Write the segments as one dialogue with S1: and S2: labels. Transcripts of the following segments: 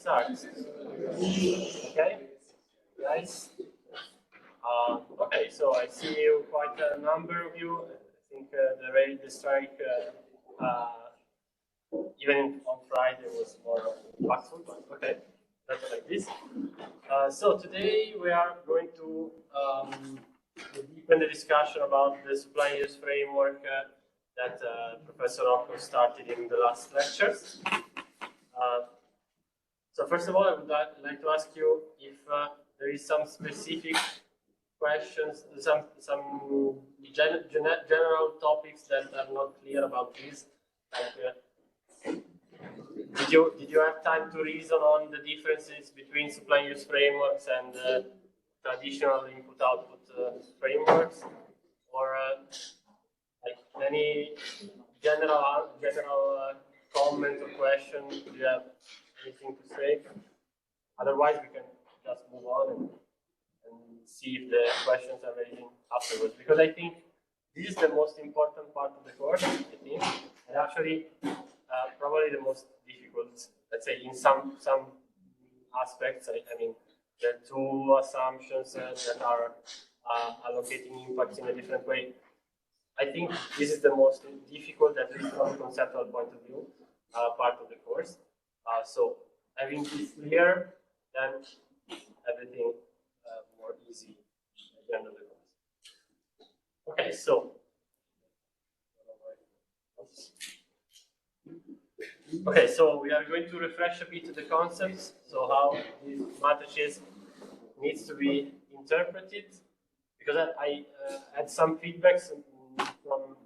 S1: start. Okay, guys. Okay, so I see you quite a number of you. I think the strike, even on Friday, was more impactful. But okay, better like this. So today we are going to deepen the discussion about the supply use framework that Professor Rocco started in the last lectures. So first of all, I would like to ask you if there is some specific questions, some general topics that are not clear about this. Like, did you have time to reason on the differences between supply use frameworks and traditional input-output frameworks, or like any general comment or question? Do you have anything to say? Otherwise, we can just move on and see if the questions are raising afterwards. Because I think this is the most important part of the course, I think, and actually probably the most difficult, let's say, in some aspects. I mean, there are two assumptions that are allocating impacts in a different way. I think this is the most difficult, at least from a conceptual point of view, part of the course. So having this clear, then everything more easy at the end of the course. Okay, so we are going to refresh a bit the concepts. So how these matrices needs to be interpreted, because I had some feedbacks from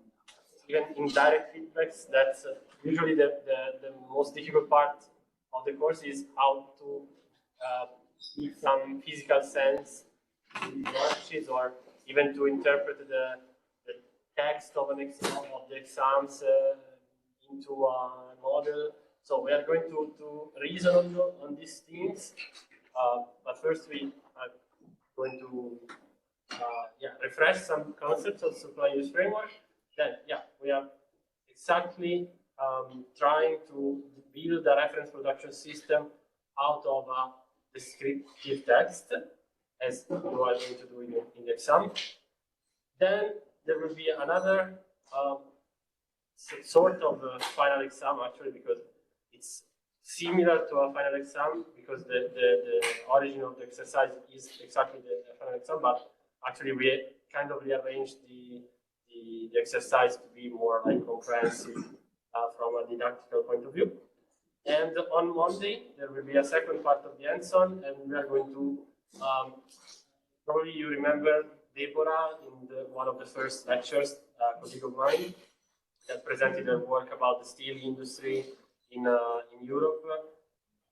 S1: even indirect feedbacks that usually the most difficult part of the course is how to give some physical sense to the matrices, or even to interpret the text of the exams into a model. So we are going to reason on these things, but first we are going to refresh some concepts of supply use framework. Then we are exactly trying to build a reference production system out of a descriptive text, as you are going to do in the exam. Then there will be another sort of final exam, actually, because it's similar to a final exam, because the origin of the exercise is exactly the final exam, but actually we kind of rearranged the exercise to be more like comprehensive from a didactical point of view. And on Monday, there will be a second part of the hands-on, and we are going to, probably you remember Deborah in one of the first lectures, a colleague of mine, that presented her work about the steel industry in Europe.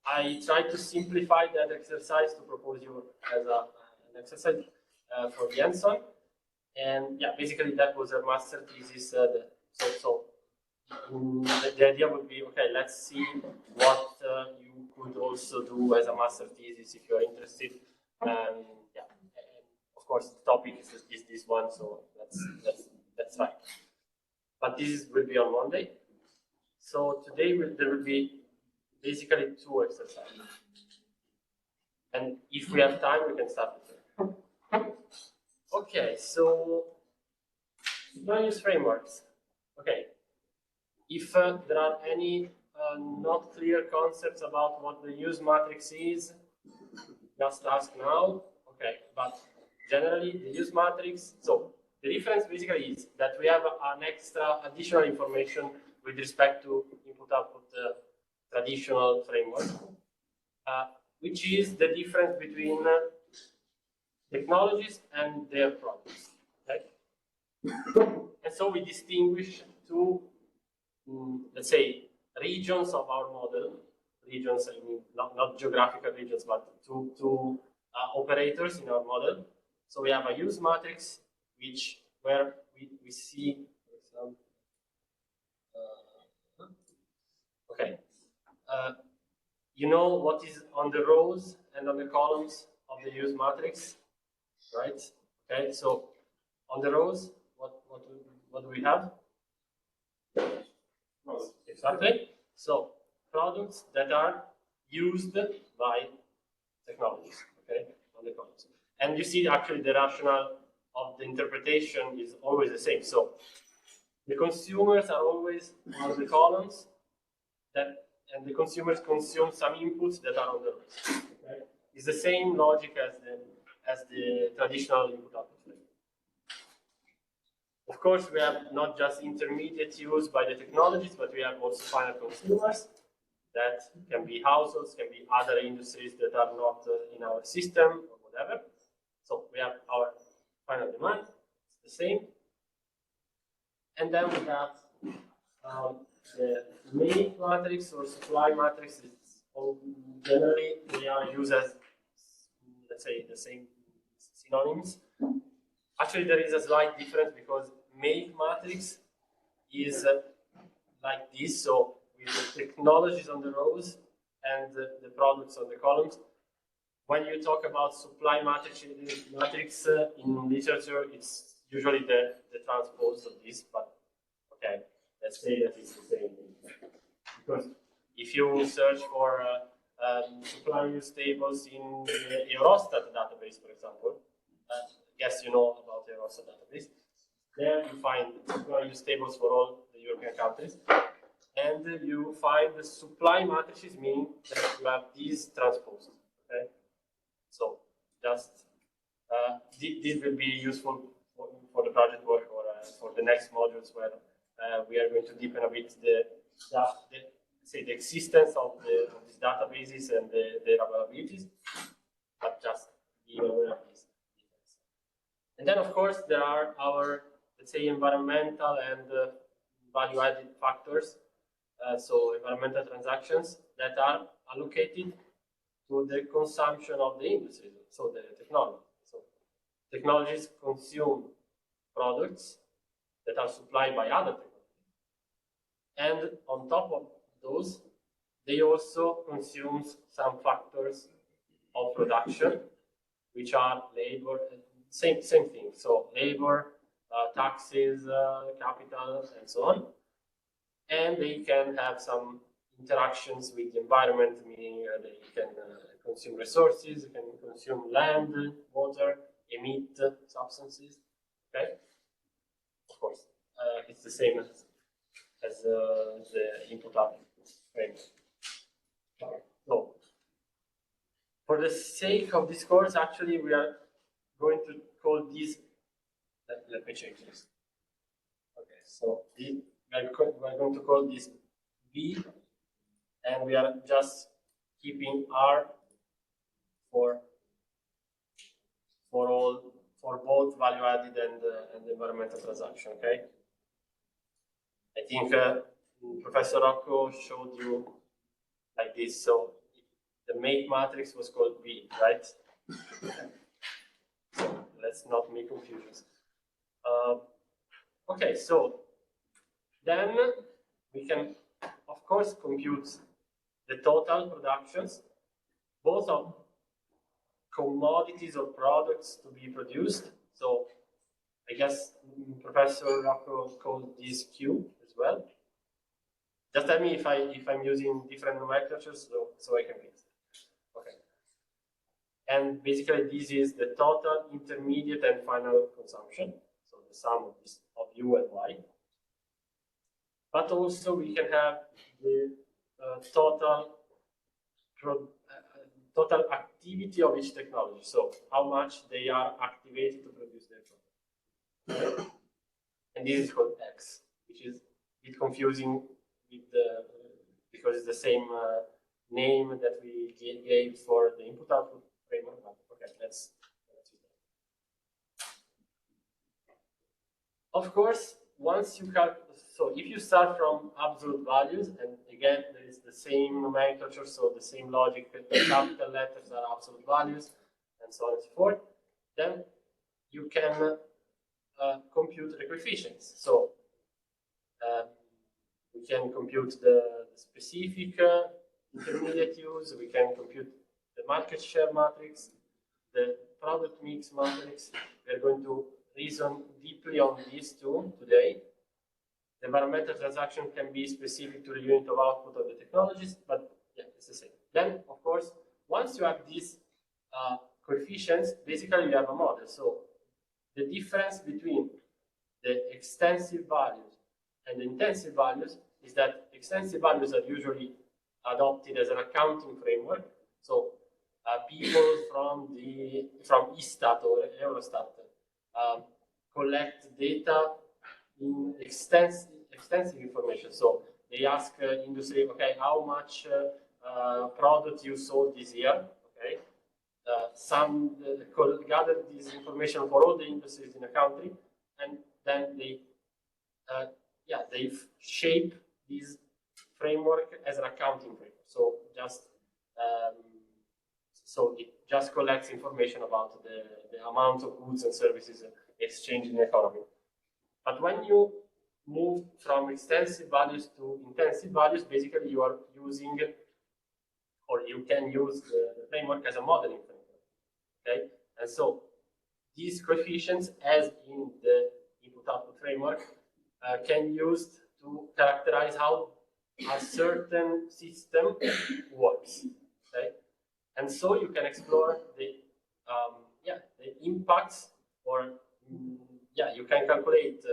S1: I tried to simplify that exercise to propose you as an exercise for the hands-on. And basically that was a master thesis. The idea would be, okay, let's see what you could also do as a master thesis if you're interested. And of course the topic is this one, so that's fine. But this will be on Monday. So today there will be basically two exercises. And if we have time, we can start with them. Okay, so supply use frameworks. Okay, if there are any not clear concepts about what the use matrix is, just ask now. Okay, but generally the use matrix, so the difference basically is that we have an extra additional information with respect to input-output traditional framework, which is the difference between technologies and their products. Okay? And so we distinguish two, let's say, regions of our model. Regions, I mean, not geographical regions, but two operators in our model. So we have a use matrix, where we see, for example, okay, you know what is on the rows and on the columns of the use matrix, right? Okay, so on the rows, what do we have? Exactly. So products that are used by technologies, okay, on the columns. And you see actually the rationale of the interpretation is always the same. So the consumers are always on the columns, and the consumers consume some inputs that are on the rows. Okay? It's the same logic as the traditional input-output flow. Of course, we have not just intermediate use by the technologies, but we have also final consumers that can be households, can be other industries that are not in our system or whatever. So we have our final demand, it's the same. And then we have the make matrix or supply matrix. Generally, they are used as, let's say, the same synonyms. Actually, there is a slight difference because make matrix is like this, so with the technologies on the rows and the products on the columns. When you talk about supply matrix in literature, it's usually the transpose of this, but okay, let's say that it's the same thing. Because if you search for supply use tables in the Eurostat database, for example, guess you know about the Eurostat database. There you find supply use tables for all the European countries, and you find the supply matrices, meaning that you have these transposed. Okay, so just this will be useful for the project work or for the next modules where we are going to deepen a bit the existence of these databases and their availabilities, but just be aware of this. And then, of course, there are our, let's say, environmental and value-added factors. So environmental transactions that are allocated to the consumption of the industry, so the technology. So technologies consume products that are supplied by other technologies. And on top of those, they also consume some factors of production, which are labor, same thing. So labor, taxes, capital, and so on. And they can have some interactions with the environment, meaning they can consume resources, can consume land, water, emit substances. Okay, of course, it's the same as the input-output framework. So, for the sake of this course, actually, we are going to call this. Let me change this. Okay, so we're going to call this B, and we are just keeping R for both value added and environmental transaction. Okay. I think Professor Rocco showed you like this. So the make matrix was called B, right? So let's not make confusions. Okay, so then we can, of course, compute the total productions, both of commodities or products to be produced. So I guess Professor Rocco called this Q as well. Just tell me if I'm using different nomenclatures so I can fix it. Okay. And basically this is the total, intermediate, and final consumption. So the sum of U and Y. But also we can have the total activity of each technology. So how much they are activated to produce their product. And this is called X, which is a bit confusing with because it's the same name that we gave for the input-output framework. Okay, let's use that. Of course, once you calculate, so if you start from absolute values, and again, there is the same nomenclature, so the same logic, the capital letters are absolute values, and so on and so forth, then you can compute the coefficients. So we can compute the specific intermediate use, we can compute the market share matrix, the product mix matrix. We're going to reason deeply on these two today. The environmental transaction can be specific to the unit of output of the technologies, but yeah, it's the same. then, of course, once you have these coefficients, basically you have a model. So the difference between the extensive values and the intensive values is that extensive values are usually adopted as an accounting framework. So people from ISTAT or Eurostat collect data in extensive information. So they ask industry, okay, how much product you sold this year, okay? Some gather this information for all the industries in a country, and then they shape this framework as an accounting framework. So it just collects information about the amount of goods and services exchanged in the economy. But when you move from extensive values to intensive values, basically you are using, or you can use the framework as a modeling framework. Okay, and so these coefficients, as in the input-output framework, can be used to characterize how a certain system works. Okay, and so you can explore the impacts, or you can calculate,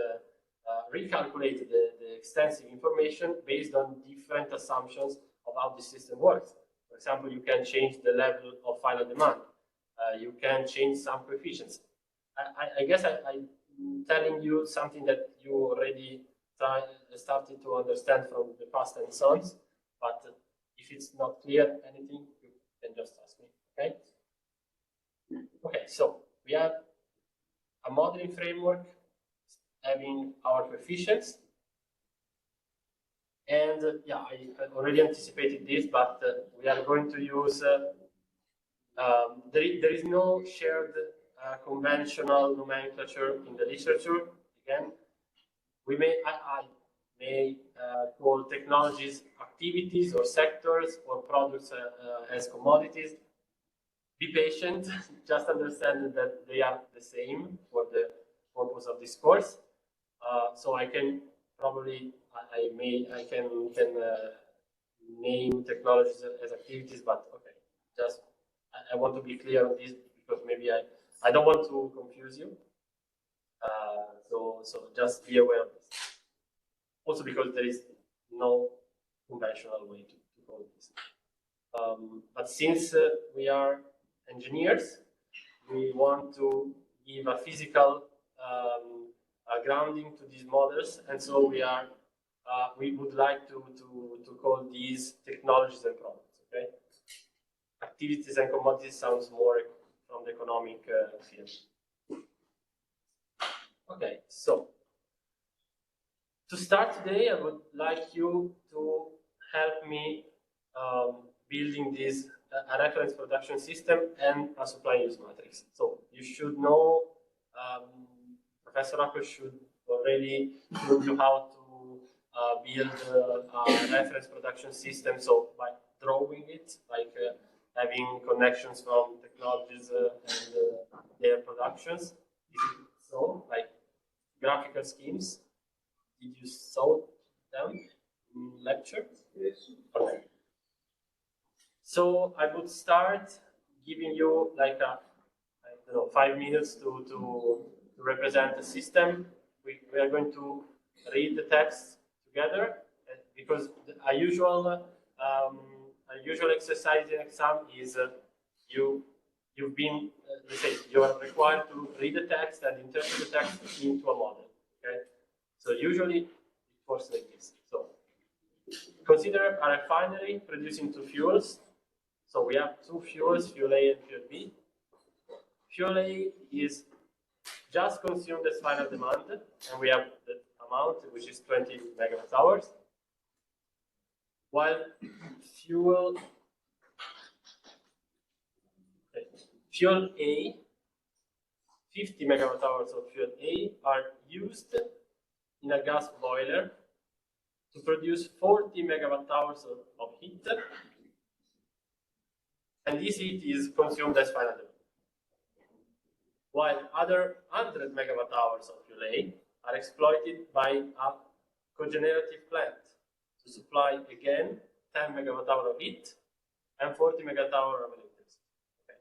S1: recalculate the extensive information based on different assumptions of how the system works. For example, you can change the level of final demand. You can change some coefficients. I guess I'm telling you something that you already started to understand from the past lessons, but if it's not clear anything, you can just ask me, okay? Okay, so we have a modeling framework having our coefficients, and I already anticipated this, but we are going to use, there is no shared conventional nomenclature in the literature. Again, I may call technologies activities or sectors, or products as commodities. Be patient, just understand that they are the same for the purpose of this course. So I can probably, I can name technologies as activities, but okay, just I want to be clear on this, because maybe I don't want to confuse you. So just be aware of this. Also because there is no conventional way to call this. But since we are engineers, we want to give a physical grounding to these models, and so we would like to call these technologies and products. Okay, activities and commodities sounds more from the economic field. Okay, so to start today, I would like you to help me building this a reference production system and a supply use matrix. So you should know, Professor Rocco should already show you how to build a reference production system. So by drawing it, like having connections from technologies and their productions. Is it so? Like graphical schemes? Did you saw them in lecture? Yes. Okay. So I would start giving you like I don't know, 5 minutes to represent the system. We are going to read the text together, because a usual exercise in exam is you've been let's say you are required to read the text and interpret the text into a model. Okay, so usually it works like this. So consider a refinery producing two fuels. So we have two fuels, fuel A and fuel B. Fuel A is just consumed as final demand, and we have the amount, which is 20 megawatt hours. While fuel A, 50 megawatt hours of fuel A are used in a gas boiler to produce 40 megawatt hours of heat, and this heat is consumed as final demand. While other 100 megawatt hours of fuel A are exploited by a cogenerative plant to supply again 10 megawatt hour of heat, and 40 megawatt hour of electricity. Okay.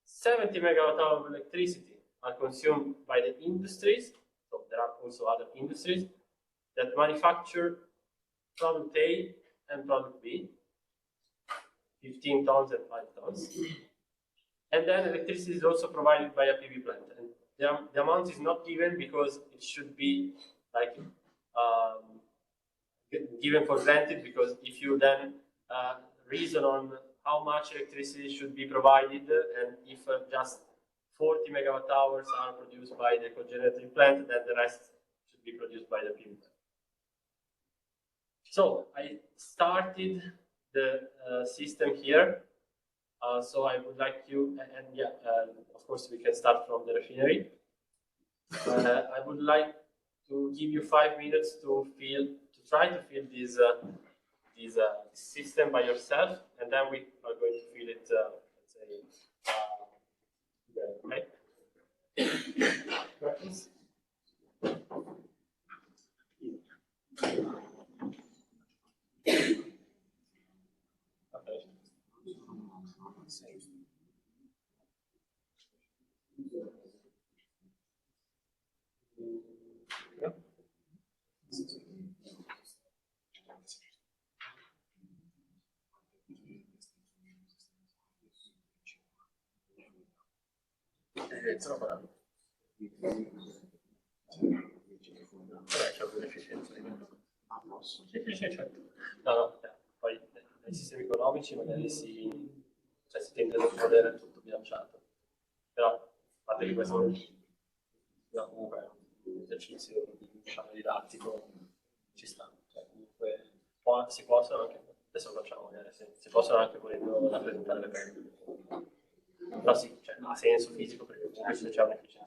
S1: 70 megawatt hour of electricity are consumed by the industries. So there are also other industries that manufacture product A and product B, 15 tons and 5 tons. And then electricity is also provided by a PV plant. And the amount is not given because it should be like given for granted, because if you then reason on how much electricity should be provided, and if just 40 megawatt hours are produced by the cogenerating plant, then the rest should be produced by the PV plant. So I started the system here. So I would like you, and yeah, of course we can start from the refinery. I would like to give you 5 minutes to try to feel this system by yourself, and then we are going to feel it. Let's say, No, poi nei sistemi economici magari si tende a volere tutto bilanciato, però a parte che questo no, comunque è un esercizio didattico, ci sta, cioè, comunque si possono anche, adesso lo facciamo magari, si possono anche volendo rappresentare le perdite, però sì, cioè, ha senso fisico perché comunque c'è un'efficienza.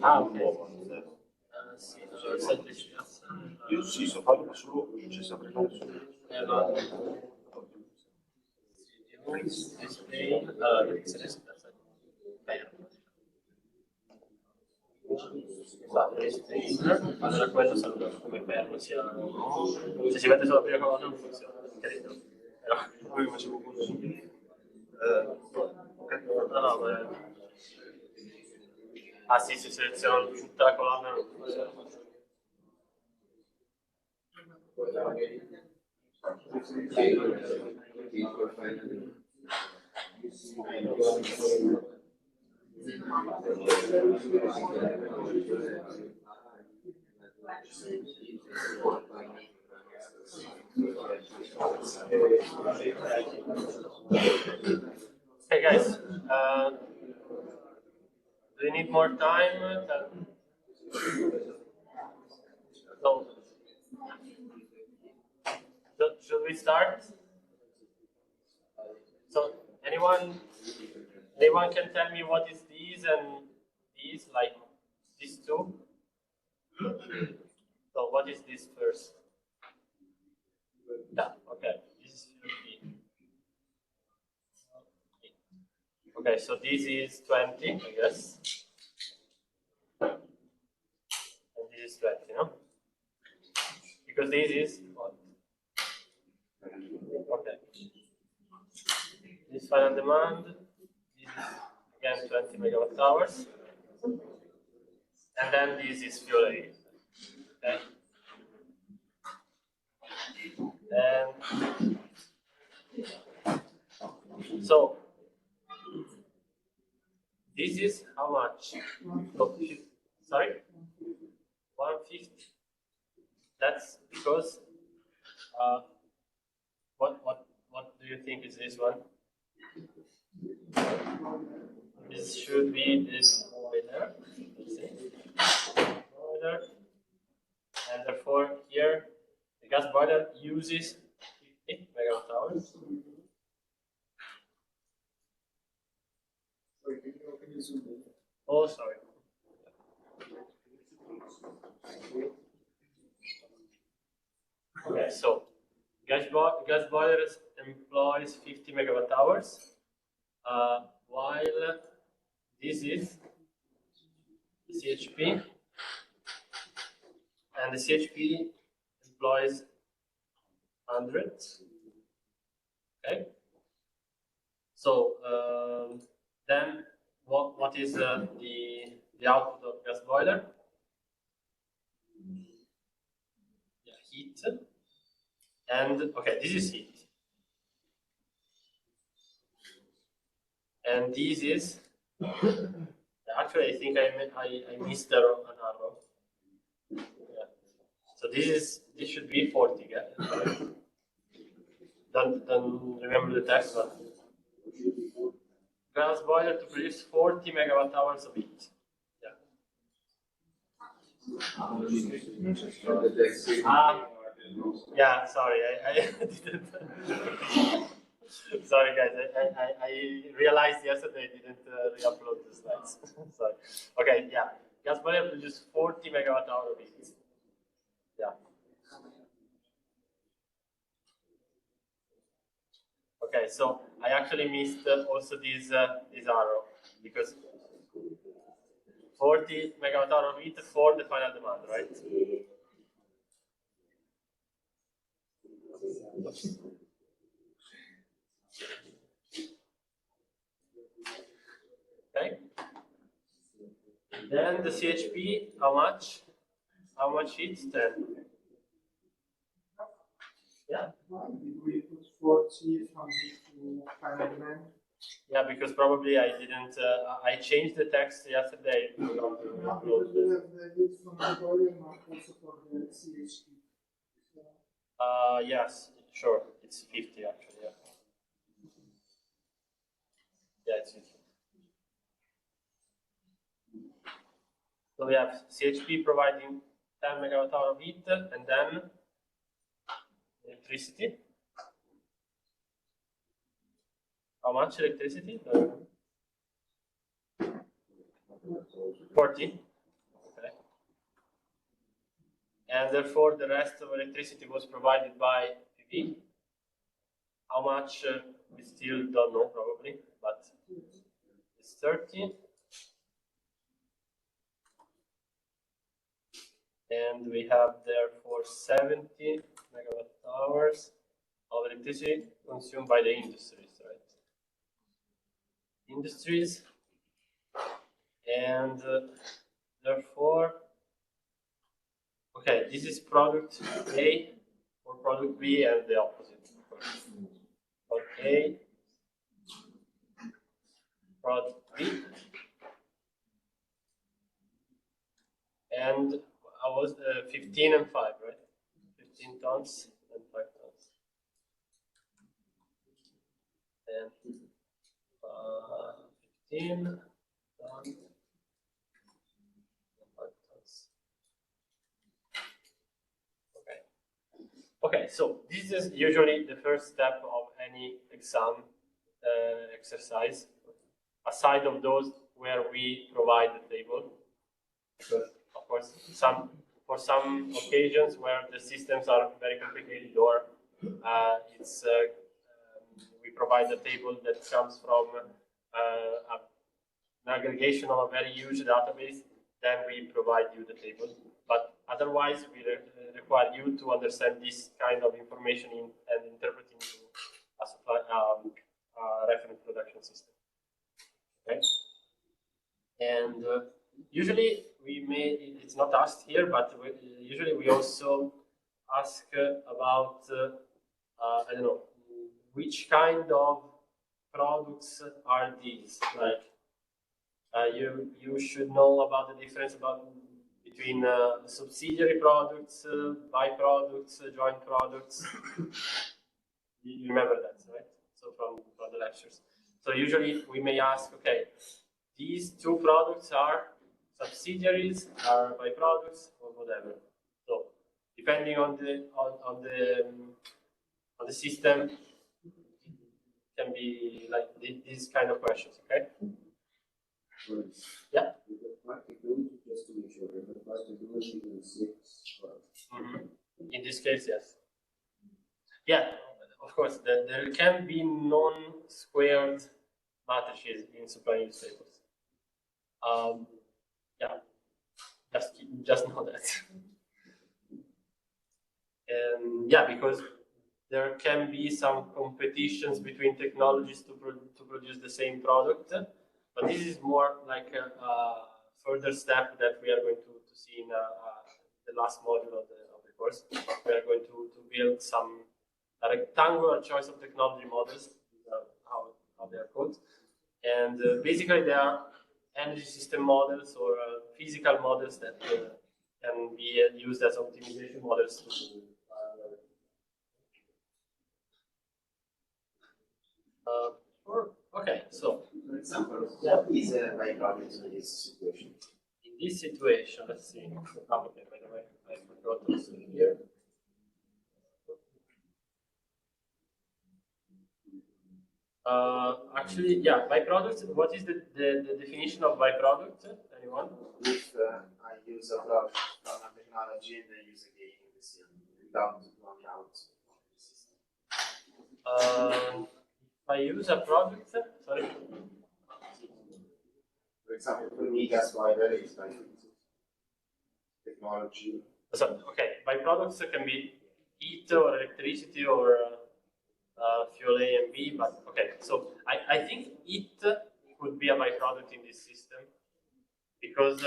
S1: Ah, ok. Sì, semplice.
S2: Io sì, so farlo da solo, ci saprei fare solo.
S1: Allora, se ne allora quello saluto come fermo sia se si mette solo la prima cosa non funziona, credo. Però
S2: Poi facevo così.
S1: no, no, ma... Ah sì, se seleziono tutta la colonna non funziona. Hey guys, do you need more time? So, should we start? So, anyone can tell me what is these and these, like these two? So, what is this first? Yeah, okay. This should be. Okay, so this is 20, I guess. And this is 20, no? Because this is what? Okay. This final demand, this is again 20 megawatt hours. And then this is fuel aid. Okay. And so this is how much? Oh, sorry? 150. That's because what do you think is this one? This should be this boiler. Boiler. And therefore here the gas boiler uses 50 megawatt hours. Oh, sorry. Okay, so gas boilers employs 50 megawatt hours, while this is the CHP, and the CHP employs 100. Okay. So then what is the output of gas boiler? Yeah, heat. And okay, this is heat. And this is actually I think I missed an arrow. Yeah. So this should be 40. Yeah. Don't remember the text, but gas boiler to produce 40 megawatt hours of heat. Yeah. Yeah, sorry, I didn't. Sorry, guys, I realized yesterday I didn't re-upload the slides. Sorry. Okay, yeah. Gas boiler produces 40 megawatt hour of heat. Yeah. Okay, so I actually missed also this arrow because 40 megawatt hour of heat for the final demand, right? Okay. Then the CHP, how much? How much heat? 10. Yeah.
S3: Did we put 40 from heat to final demand?
S1: Yeah, because probably I didn't. I changed the text yesterday.
S3: No, because we have the heat from the boiler, not also for the CHP. So,
S1: Yes, sure. It's 50 actually. Yeah. Yeah, it's 50. So we have CHP providing 10 megawatt hour of heat, and then electricity. How much electricity? 40. Okay. And therefore, the rest of electricity was provided by PV. How much? We still don't know, probably, but it's 30. And we have therefore 70 megawatt hours of electricity consumed by the industries, right? Industries, and therefore, okay, this is product A or product B and the opposite. Product A, product B, and I was 15 and 5, right? 15 tons and 5 tons. And 15 tons and 5 tons. Okay. Okay, so this is usually the first step of any exam exercise, aside of those where we provide the table. Because, of course, for some occasions where the systems are very complicated or we provide a table that comes from an aggregation of a very huge database, then we provide you the table. But otherwise, we require you to understand this kind of information and interpret into a supply reference production system. Okay, and usually it's not asked here, but usually we also ask about I don't know, which kind of products are these? Like you should know about the difference between subsidiary products, byproducts, joint products. You remember that, right? So from the lectures. So usually we may ask, okay, these two products are subsidiaries, are byproducts, or whatever. So depending on the system, can be like these kind of questions. Okay. Yeah.
S4: Just to make sure, the practicability is 6.
S1: In this case, yes. Yeah, of course, there can be non-squared matrices in supply use tables. Yeah, just know that. Yeah, because there can be some competitions between technologies to produce the same product, but this is more like a further step that we are going to see in the last module of the course. We are going to build some rectangular choice of technology models, how they are called, and basically they are energy system models or physical models that can be used as optimization models to okay, so
S4: For example, what is a byproduct in this situation?
S1: in this situation, let's see. Oh, okay, by the way, I forgot to see here. Actually, yeah, byproducts. What is the definition of byproduct? Anyone?
S4: If I use a product from a technology and I use again in the system without going out of the system.
S1: If I use a product, sorry.
S4: For example, for me, gas boiler is like technology.
S1: So, okay, byproducts can be heat or electricity or fuel A and B, but okay, so I think heat could be a byproduct in this system because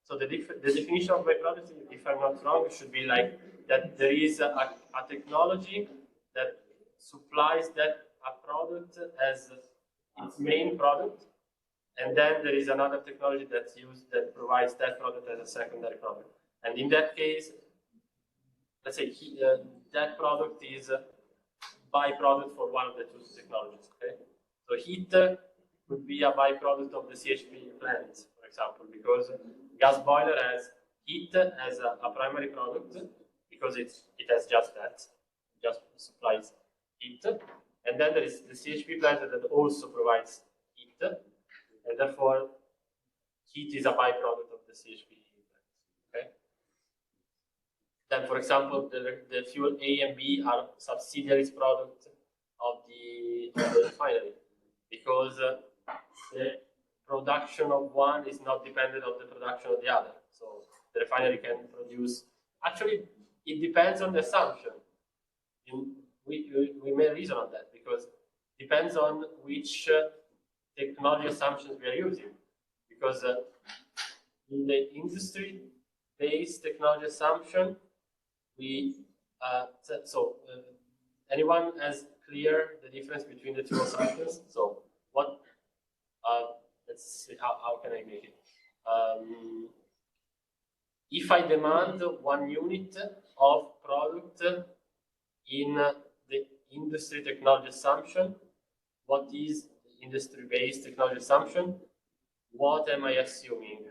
S1: so the definition of byproduct, if I'm not wrong, should be like that there is a technology that supplies that a product as its main product, and then there is another technology that's used that provides that product as a secondary product. And in that case, let's say that product is a byproduct for one of the two technologies. Okay, so heat would be a byproduct of the CHP plant, for example, because gas boiler has heat as a primary product because it has just that, just supplies heat, and then there is the CHP plant that also provides heat, and therefore heat is a byproduct of the CHP plant. Okay. Then, for example, the fuel A and B are subsidiaries product of the refinery because the production of one is not dependent on the production of the other. So the refinery can produce. Actually, it depends on the assumption. We may reason on that because it depends on which technology assumptions we are using. Because in the industry-based technology assumption, anyone has clear the difference between the two assumptions? So what? Let's see how can I make it. If I demand 1 unit of product in the industry technology assumption, what is the industry-based technology assumption? What am I assuming?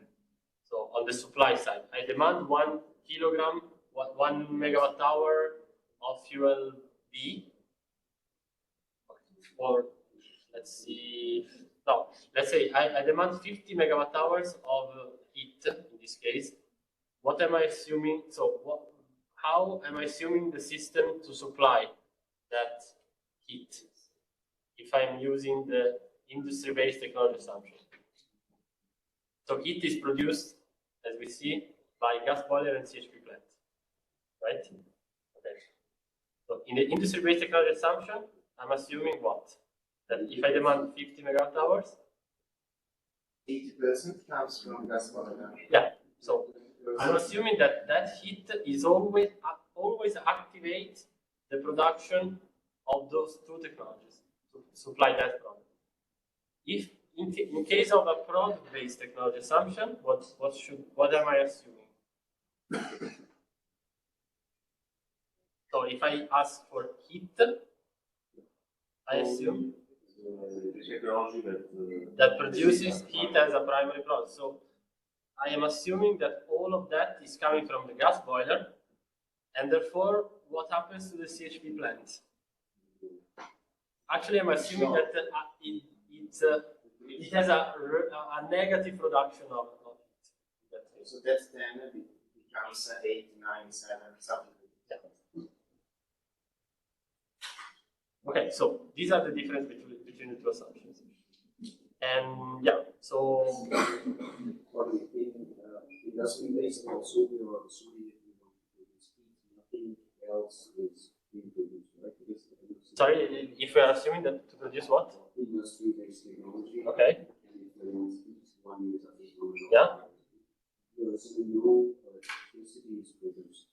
S1: So on the supply side, I demand 1 kilogram, 1 megawatt hour of fuel B, or let's see, no, let's say I demand 50 megawatt hours of heat in this case. What am I assuming? So how am I assuming the system to supply that heat if I'm using the industry-based technology assumption? So heat is produced, as we see, by gas boiler and CHP plant, right? Okay. So in the industry-based technology assumption, I'm assuming what? That if I demand 50 megawatt hours,
S4: 80% comes from gas boiler.
S1: yeah. So I'm assuming that that heat is always activate the production of those two technologies to supply that product. If in case of a product-based technology assumption, what am I assuming? So if I ask for heat, I assume
S2: technology
S1: that produces heat as a primary product. So I am assuming that all of that is coming from the gas boiler, and therefore, what happens to the CHP plant? Actually, I'm assuming that it has a negative production of heat.
S4: So that's then becomes 8, 9, 7, something.
S1: Yeah. Okay, so these are the difference between the two assumptions. And yeah, so
S4: Industry-based also, or nothing else is being produced, right?
S1: Sorry, if we are assuming that to produce what?
S2: industry-based technology.
S1: Okay.
S2: And if there is one user technology.
S1: Yeah.
S2: There is no electricity is produced.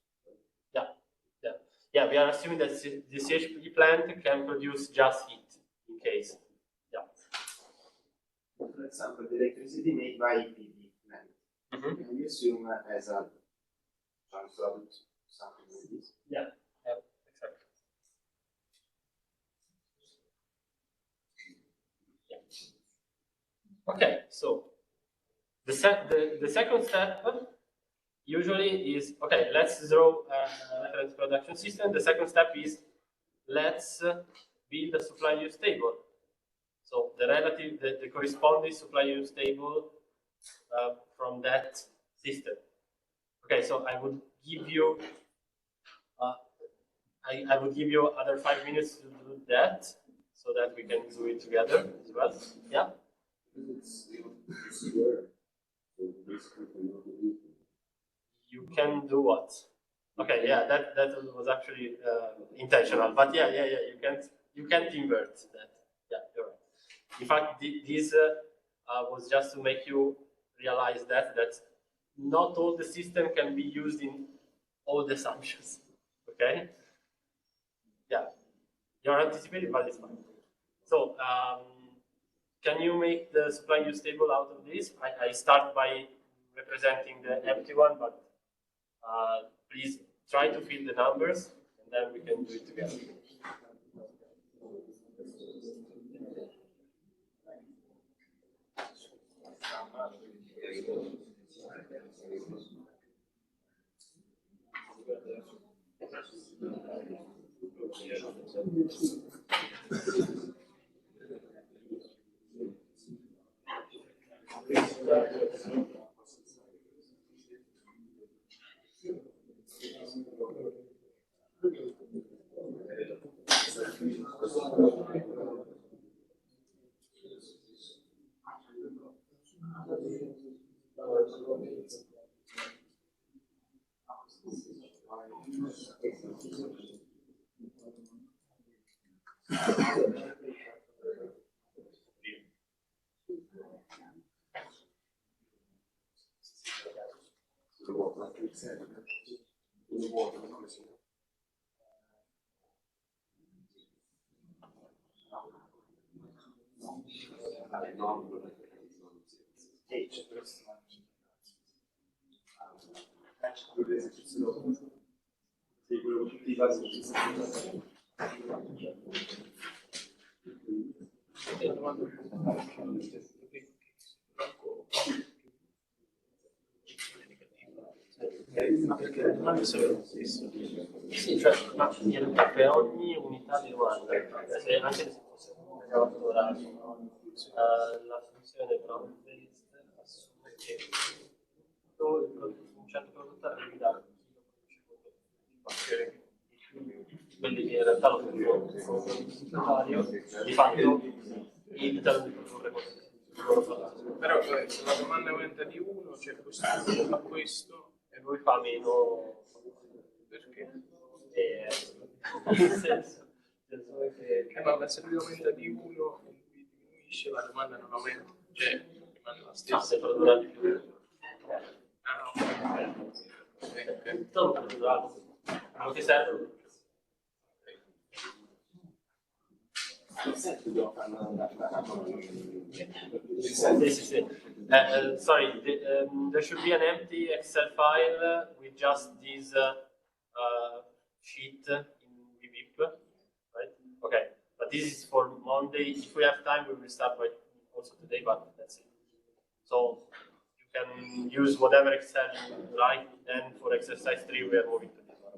S1: Yeah, we are assuming that the CHP plant can produce just heat in case. Yeah.
S4: For example, the electricity made by PV plant. Can you assume as a joint product something like this?
S1: Yeah, exactly. Yeah. Okay, so the second step usually is, okay, let's draw a reference production system. The second step is let's build a supply use table. So the corresponding supply use table from that system. Okay, so I would give you I would give you other 5 minutes to do that, so that we can do it together as well. Yeah.
S2: It's square. So basically cannot do anything.
S1: You can do what? Okay, yeah, that was actually intentional, but yeah, you can't invert that. Yeah, you're right. In fact, this was just to make you realize that not all the system can be used in all the assumptions. Okay. Yeah, you're anticipating, but it's fine. So, can you make the supply use table out of this? I start by representing the empty one, but please try to fill the numbers, and then we can do it together. Sì, cioè, ma in realtà per ogni unità di domanda, anche se fosse la funzione broad-based assume che un certo prodotto arrivi da quelli che in realtà lo fanno di fatto evitano di produrre questo.
S5: Però se la domanda aumenta di 1, c'è questo che fa questo
S1: e lui fa meno
S5: perché?
S1: Nel senso che
S5: Ma se lui aumenta di 1 e lui diminuisce, la domanda non aumenta, cioè rimane la stessa.
S1: se produrrà di più.
S5: Ok.
S1: Tutto lo produrrà. Quello che serve. Sorry, there should be an empty Excel file with just this sheet in VBIP, right? Okay, but this is for Monday. If we have time, we will start by also today, but that's it. So you can use whatever Excel you like. Then for exercise 3, we are moving to this one.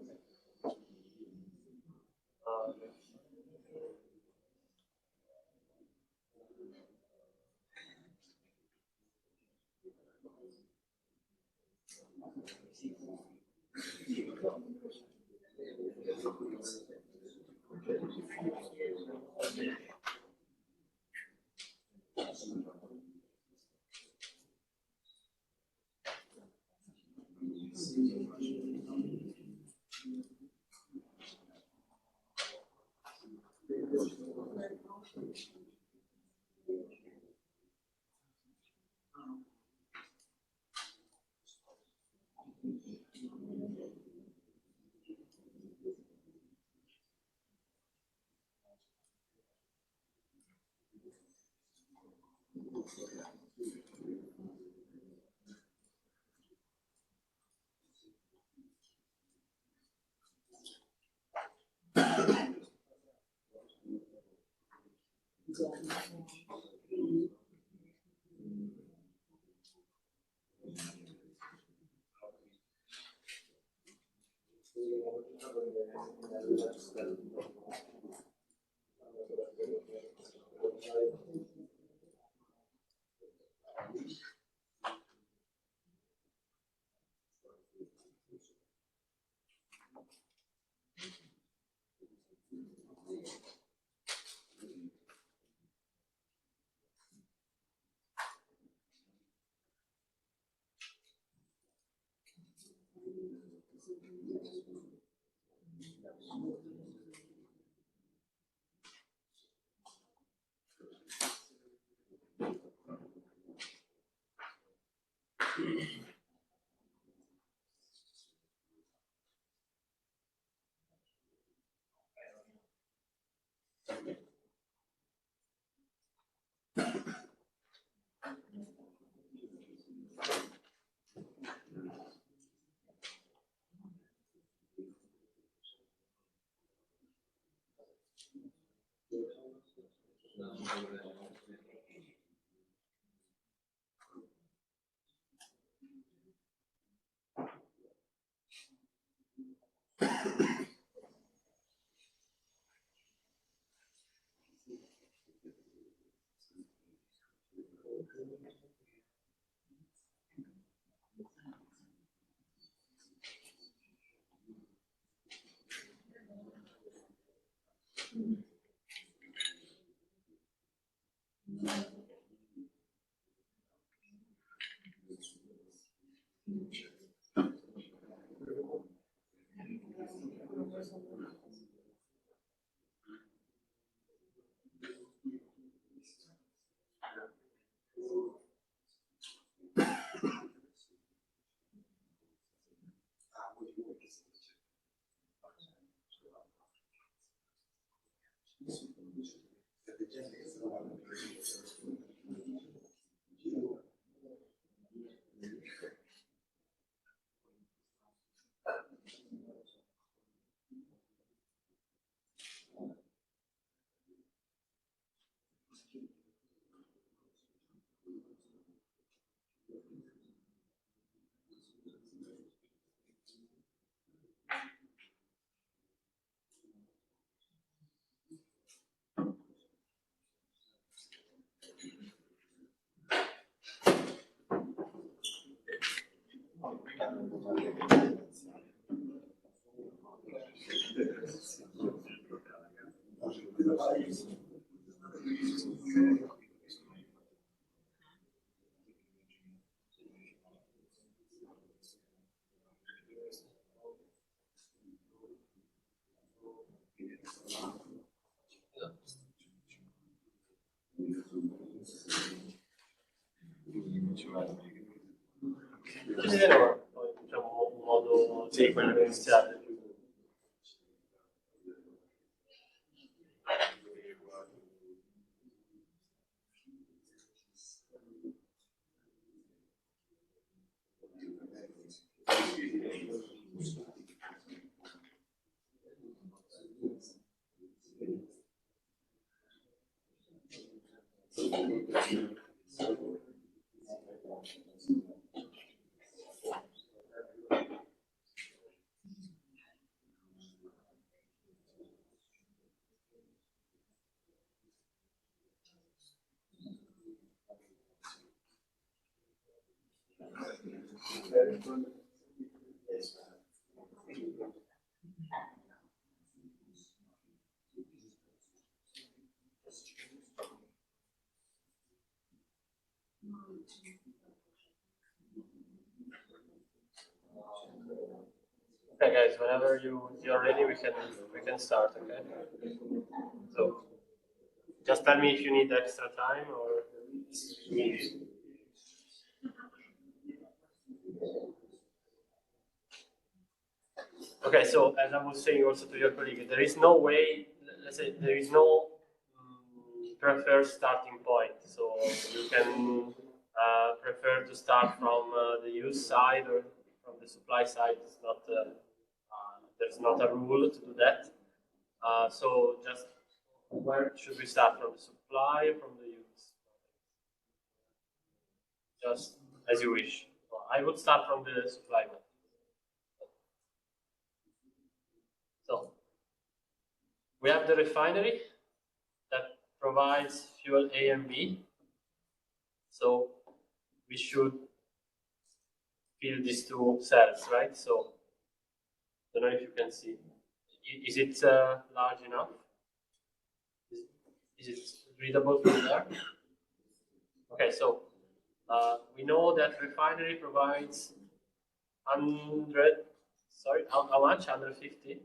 S1: Diciamo un modo sì, quello iniziale. Okay, guys, whenever you're ready, we can start. Okay. So, just tell me if you need extra time or. Okay, so as I was saying also to your colleague, there is no way, let's say, there is no preferred starting point. So you can prefer to start from the use side or from the supply side. It's not, there's not a rule to do that. So just where should we start, from the supply or from the use? Just as you wish. Well, I would start from the supply one. So we have the refinery that provides fuel A and B. So we should fill these two cells, right? So I don't know if you can see. Is it large enough? Is it readable from there? Okay, so we know that refinery provides 100. Sorry, how much? 150.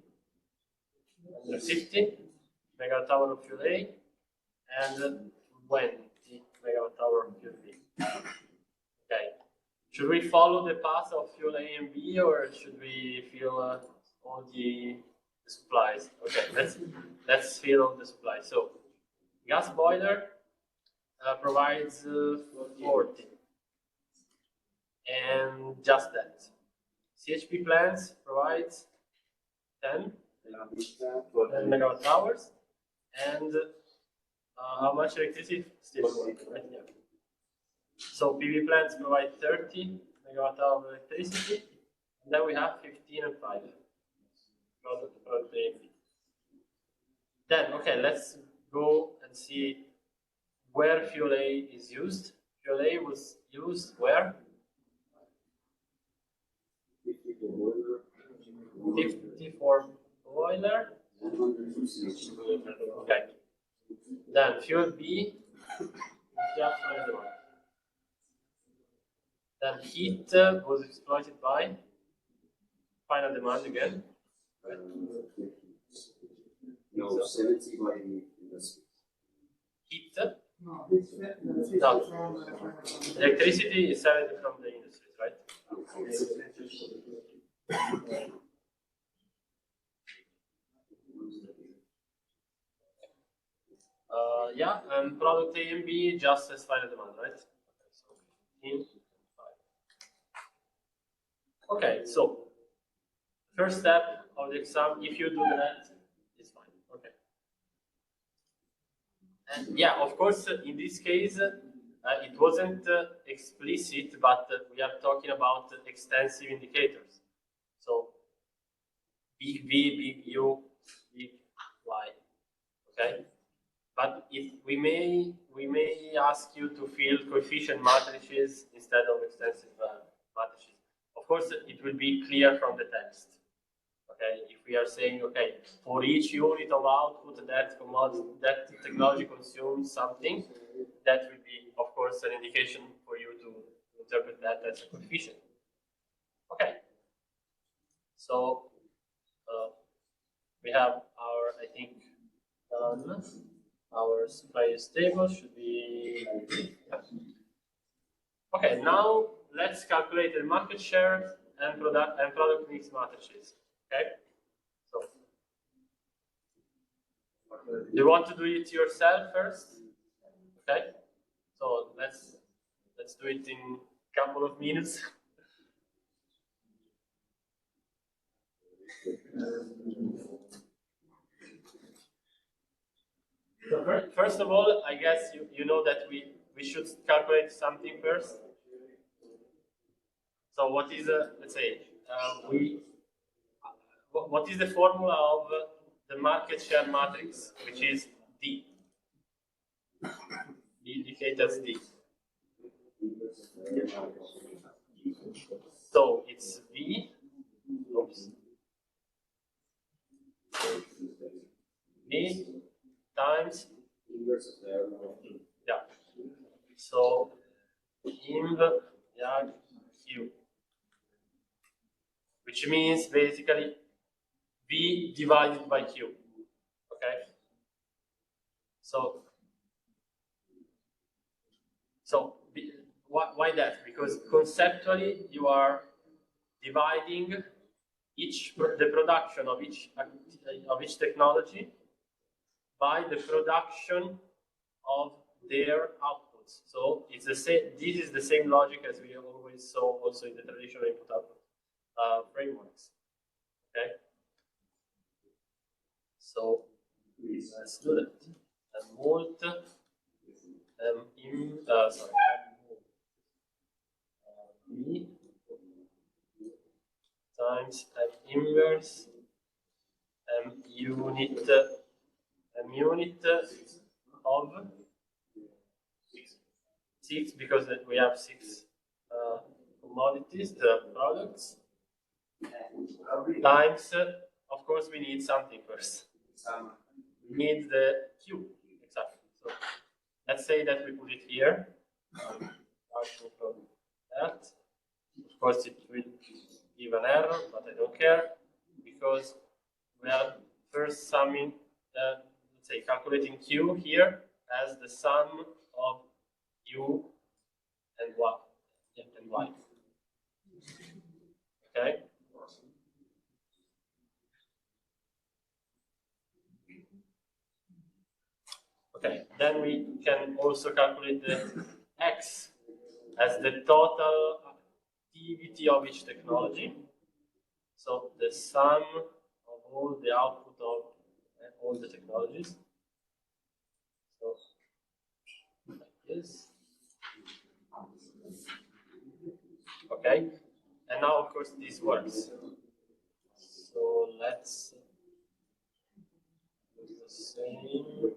S1: 150 megawatt hour of fuel A and 20 megawatt hour of fuel B. Okay. Should we follow the path of fuel A and B, or should we fill all the supplies? Okay, let's fill all the supplies. So gas boiler provides 40, and just that. CHP plants provides 10 megawatt hours, and how much electricity? Still 40, right? Yeah. So PV plants provide 30 megawatt hour of electricity, and then we have 15 and 5. Product A. Then, okay, let's go and see where fuel A is used. Fuel A was used where? 54 boiler. Okay. Then fuel B, just find the one. Then heat was exploited by final demand again. Right?
S2: No, 70 by the industry.
S1: Heat,
S3: No, it's
S1: No.
S3: from the refinery.
S1: electricity is 70 from the industries, right? Yeah, and product A and B just as final demand, right? So 15, 5. Okay, so first step of the exam, if you do that, it's fine. Okay. And yeah, of course, in this case, it wasn't explicit, but we are talking about extensive indicators. So big V, big U, big Y. Okay. But if we may ask you to fill coefficient matrices instead of extensive matrices. Of course, it will be clear from the text. Okay, if we are saying, okay, for each unit of output that technology consumes something, that will be, of course, an indication for you to interpret that as a coefficient. Okay. So we have our, I think, our suppliers table should be. Okay, now let's calculate the market share and product mix matrices. Okay, so you want to do it yourself first? Okay, so let's do it in a couple of minutes. So first of all, I guess you know that we should calculate something first. So what is let's say what is the formula of the market share matrix, which is D? D indicators D. So it's V. Oops. V times. Yeah. So inv yeah Q, which means basically V divided by Q. Okay. So why that? Because conceptually you are dividing the production of each technology by the production of their outputs. So it's the same. This is the same logic as we always saw also in the traditional input-output frameworks. Okay. So let's do that. And molt V times M inverse M unit of 6 because we have 6 commodities, the products, times, of course, we need something first. We need the Q, exactly. So let's say that we put it here. From that. Of course, it will give an error, but I don't care because we are first summing, let's say, calculating Q here as the sum of U and Y. Yeah, and Y. Okay. Okay, then we can also calculate the X as the total activity of each technology. So the sum of all the output of all the technologies. So like this. Okay, and now of course this works. So let's do the same.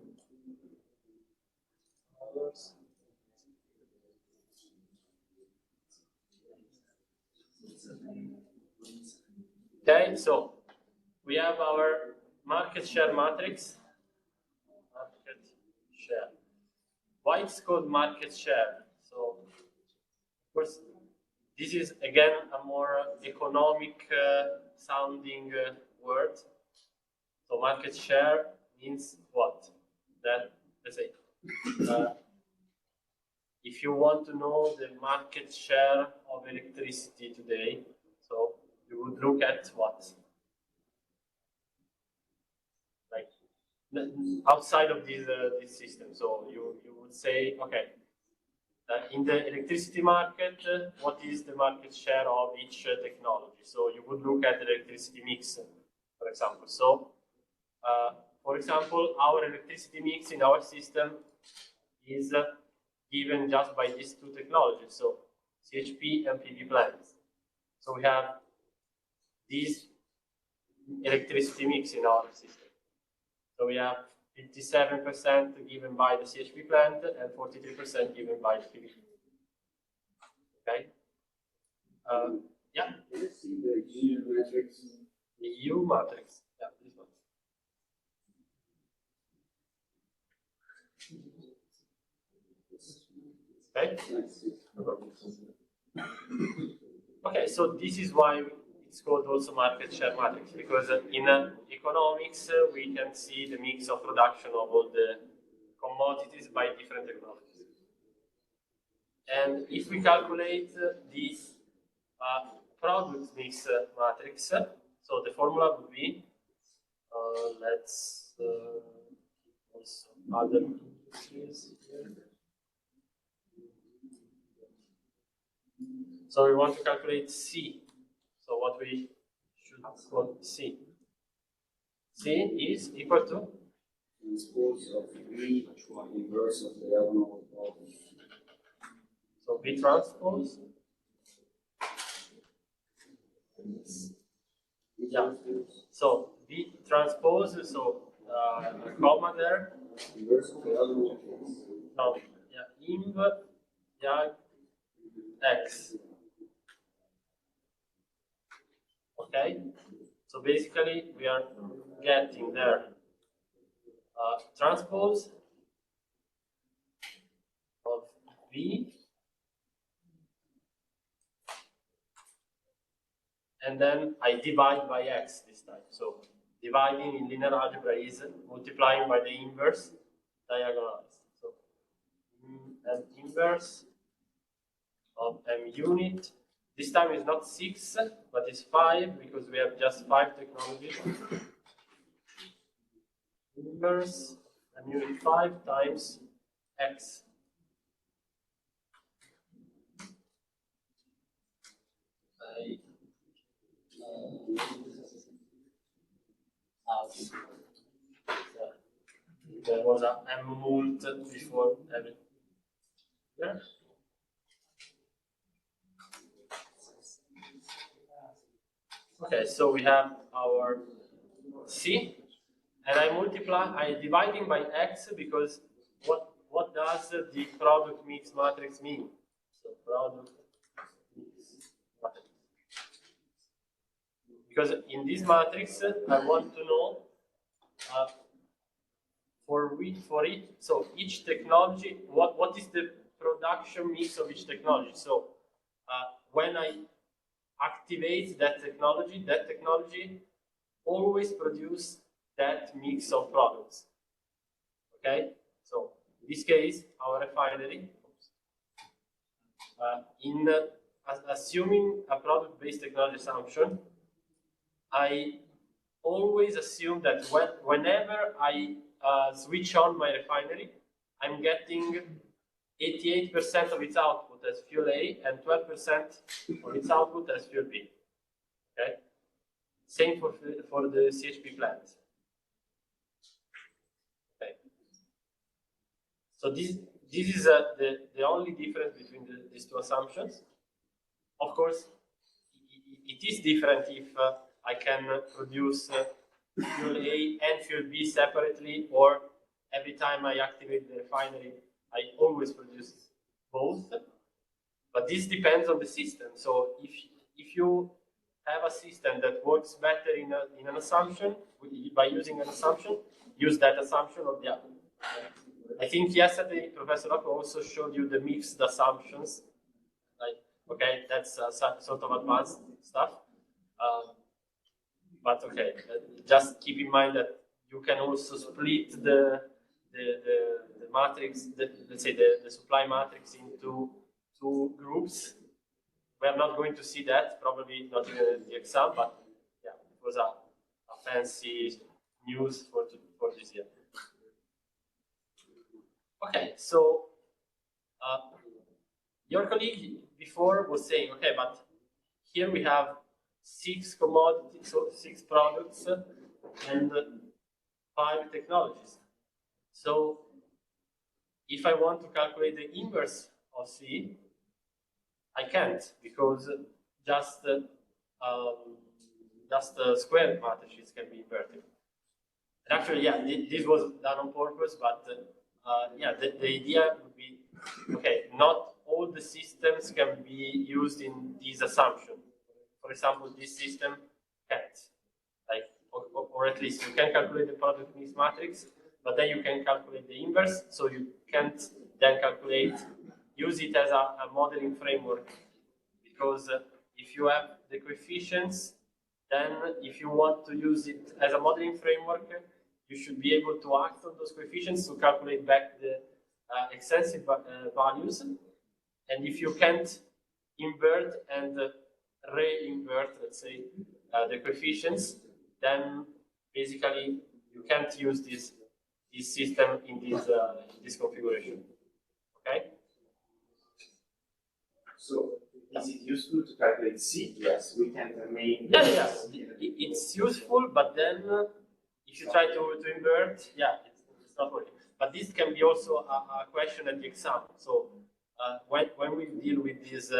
S1: Okay, so we have our market share matrix. Market share. Why it's called market share? So, of course, this is again a more economic sounding word. So, market share means what? That, let's say, if you want to know the market share of electricity today, so you would look at what? Like outside of this system. So you would say, okay, in the electricity market, what is the market share of each technology? So you would look at the electricity mix, for example. So, for example, our electricity mix in our system is given just by these two technologies, so CHP and PV plants. So we have this electricity mix in our system. So we have 57% given by the CHP plant and 43% given by the PV. Okay. Yeah.
S2: Can you see the U matrix?
S1: The U matrix. Yeah, this one. Okay. Okay, so this is why it's called also market share matrix, because in economics we can see the mix of production of all the commodities by different technologies. And if we calculate this product mix matrix, so the formula would be, let's also other industries here. So we want to calculate C. So what we should call C. C is equal to
S2: Transpose of V inverse of the L node of.
S1: So V transpose. Yeah. So V transpose. So a comma there.
S2: Inverse of the L node.
S1: No. Yeah. Inv. Yeah. X. Okay, so basically we are getting there transpose of V, and then I divide by X this time. So dividing in linear algebra is multiplying by the inverse diagonalized. So M inverse of M unit. This time is not 6, but it's 5 because we have just 5 technologies. Inverse and unit 5 times x. There was a mult before everything. Yeah. Okay, so we have our C, and I'm dividing by X because what does the product mix matrix mean? So product mix matrix. Because in this matrix, I want to know for it. So each technology, what is the production mix of each technology? So when I activate that technology always produce that mix of products. Okay, so in this case, our refinery, assuming a product-based technology assumption, I always assume that whenever I switch on my refinery, I'm getting 88% of its output as fuel A and 12% of its output as fuel B. Okay, same for the CHP plant. Okay, so this is the only difference between these two assumptions. Of course, it is different if I can produce fuel A and fuel B separately, or every time I activate the refinery, I always produce both. But this depends on the system. So if you have a system that works better in an assumption, by using an assumption, use that assumption or the other. I think yesterday Professor Rocco also showed you the mixed assumptions. Like, okay, that's sort of advanced stuff. But okay, just keep in mind that you can also split the matrix, let's say the supply matrix, into two groups. We are not going to see that, probably not in the exam, but yeah, it was a fancy news for this year. Okay, so your colleague before was saying, okay, but here we have 6 commodities, so 6 products and 5 technologies. So if I want to calculate the inverse of C, I can't, because just square matrices can be inverted. And actually, yeah, this was done on purpose, but yeah, the idea would be, okay, not all the systems can be used in this assumption. For example, this system can't, like, or at least you can calculate the product mix matrix, but then you can calculate the inverse, so you can't then use it as a modeling framework, because if you have the coefficients, then if you want to use it as a modeling framework, you should be able to act on those coefficients to calculate back the extensive values. And if you can't invert and re-invert, let's say, the coefficients, then basically you can't use this system in this configuration. Okay?
S4: So is it useful to calculate C? Yes, we can remain.
S1: Yeah. It's useful, but then if you try to invert, yeah, it's not working. But this can be also a question at the exam. So when we deal with this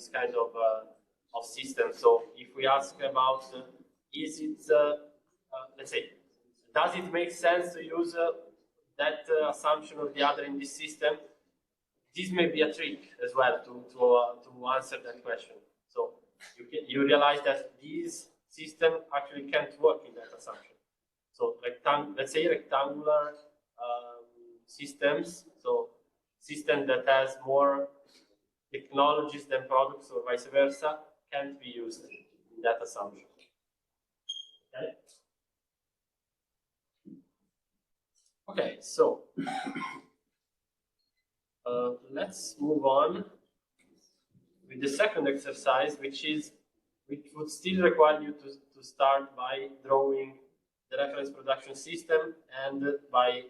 S1: kind of system, so if we ask about is it, let's say, does it make sense to use that assumption or the other in this system? This may be a trick as well to answer that question. So you realize that this system actually can't work in that assumption. So let's say rectangular systems, so system that has more technologies than products or vice versa, can't be used in that assumption. Okay. Okay, so let's move on. with the second exercise, which would still require you to start by drawing the reference production system and by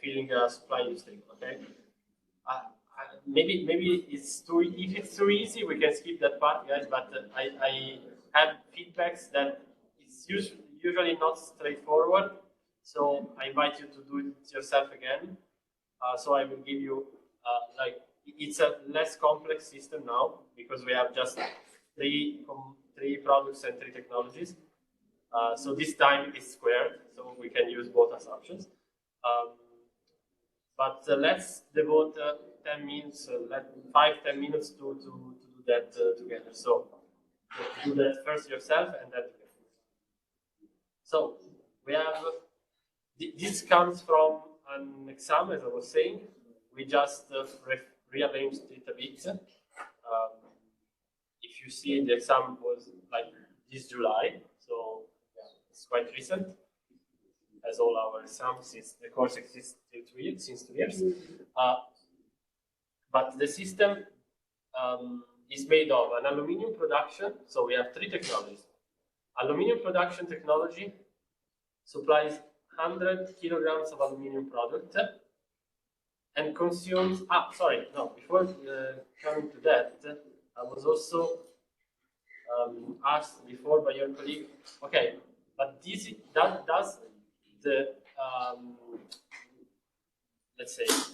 S1: filling a supply use table. Okay. Maybe it's if it's too easy, we can skip that part, guys. But I have feedbacks that it's usually not straightforward. So I invite you to do it yourself again. So I will give you like it's a less complex system now because we have just three products and 3 technologies. So this time it's squared, so we can use both assumptions. But let's devote 10 minutes, 5-10 minutes to do that together. So do that first yourself and then together. So we have, this comes from an exam, as I was saying. We just rearranged it a bit. If you see, the exam was like this July, so yeah, it's quite recent, as all our exams, since the course exists since 2 years. But the system is made of an aluminium production, so we have 3 technologies. Aluminium production technology supplies 100 kilograms of aluminium product and consumes, before coming to that, I was also asked before by your colleague, okay, but does the,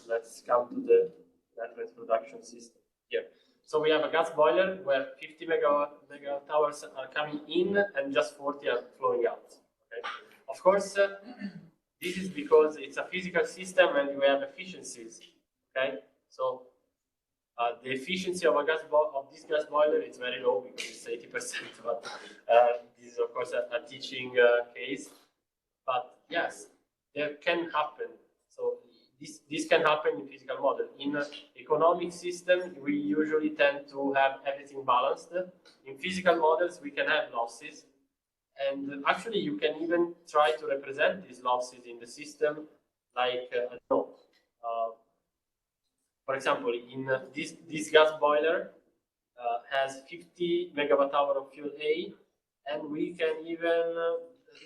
S1: let's come to the reference production system here. So we have a gas boiler where 50 megawatt hours are coming in and just 40 are flowing out. Okay? Of course, this is because it's a physical system and we have efficiencies. Okay, so the efficiency of this gas boiler is very low because it's 80%. But this is of course a teaching case. But yes, there can happen. So this can happen in physical model. In economic system, we usually tend to have everything balanced. In physical models, we can have losses. And actually, you can even try to represent these losses in the system, like, I don't know, for example, in this gas boiler has 50 megawatt hour of fuel A, and we can even,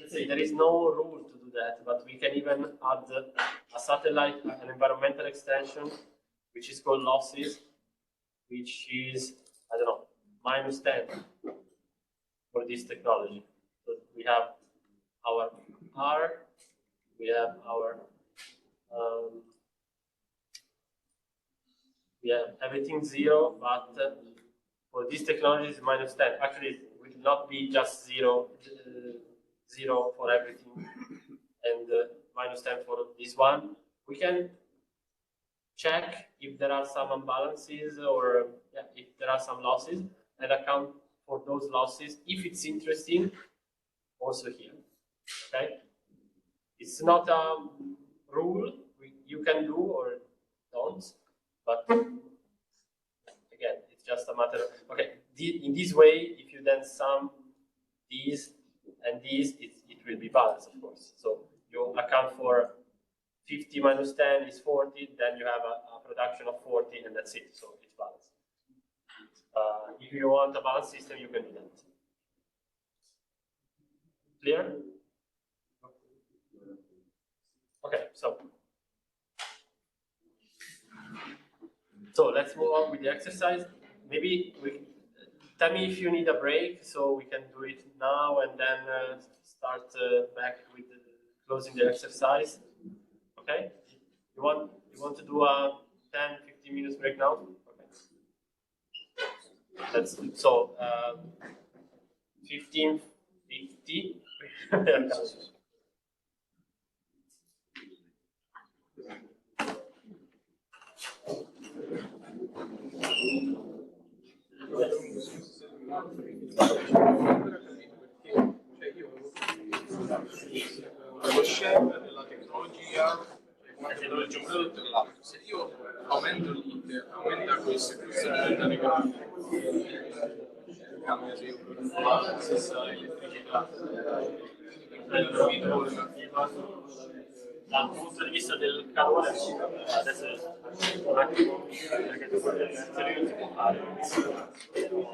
S1: let's say, there is no rule to do that, but we can even add a satellite, an environmental extension, which is called losses, which is, I don't know, -10 for this technology. So we have our R, we have our, we have everything 0, but for this technology it's -10. Actually, it will not be just 0 for everything, and -10 for this one. We can check if there are some imbalances or if there are some losses and account for those losses if it's interesting also here. Okay, it's not a rule you can do or don't, but again, it's just a matter of, okay, in this way, if you then sum these and these, it will be balanced, of course. So you account for 50 minus 10 is 40, then you have a production of 40, and that's it. So it's balanced. If you want a balanced system, you can do that. Clear? Okay, so let's move on with the exercise. Maybe tell me if you need a break, so we can do it now and then start back with closing the exercise. Okay? You want to do a 10-15 minutes break now? Okay. Let's 15:50.
S5: Lo share della tecnologia, una tecnologia un prodotto e l'altro. Se io aumento l'iter, aumenta questo diventa negativo. Cambia sempre la stessa elettricità.
S1: dal punto di vista del calore, adesso un attimo, perché dopo le reazioni non si può fare. Se noi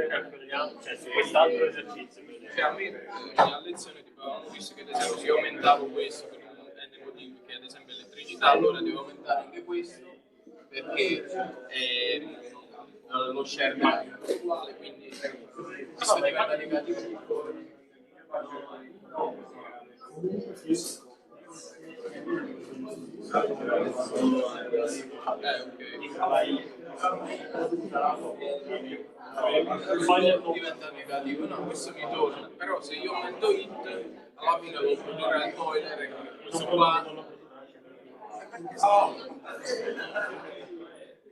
S1: calcoliamo, cioè su quest'altro esercizio, per esempio.
S5: Cioè, a me a lezione tipo, avevamo visto che ad esempio se io aumentavo questo per un n motivo, che ad esempio elettricità, allora devo aumentare anche questo perché lo share è uguale, quindi questo diventa negativo. Poi diventa negativo, no, questo mi torna, però se io aumento it, alla fine lo produrrà il boiler, questo qua.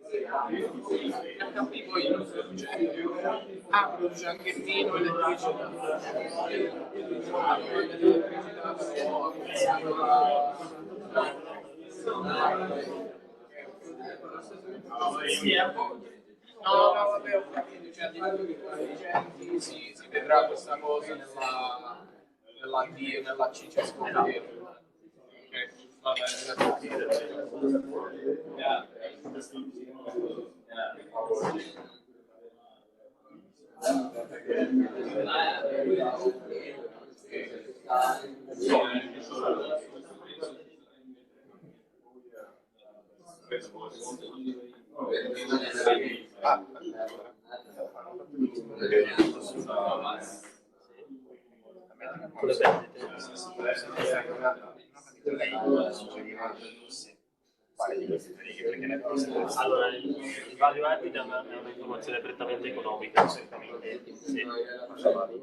S5: HP poi non produce anche meno elettricità. No, vabbè, ho capito, cioè a livello di coefficienti si vedrà questa cosa nella D e nella C ciascuna.
S1: Allora, il value added è un'informazione prettamente economica, certamente, sì.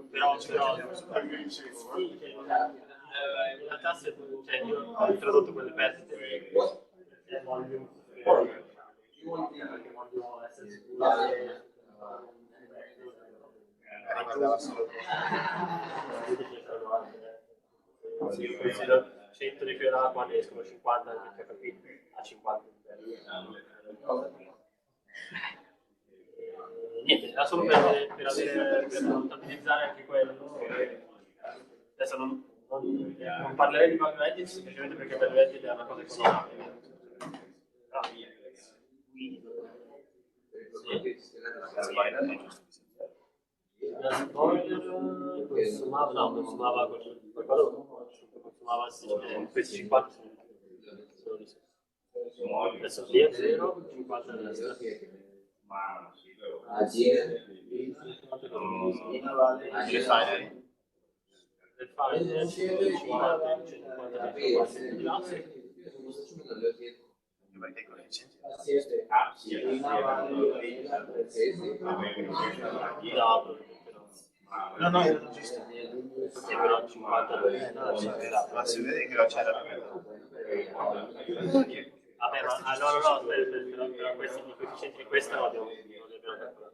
S1: Però in realtà cioè, io ho introdotto quelle perdite e voglio essere sicuro che considero 100 di fiore d'acqua ne escono 50 anche capito a 50 niente, era solo per contabilizzare anche quello. Adesso non parlerei di value added semplicemente perché value added è una cosa economica. Consumava questi 50 adesso lì è 0, 50 è destra. Per fare 50 di là,
S4: No, era giusto.
S1: però 50
S4: Ma si vede che lo c'era.
S1: Vabbè, ma no, però questi, i coefficienti di questa non li abbiamo calcolato.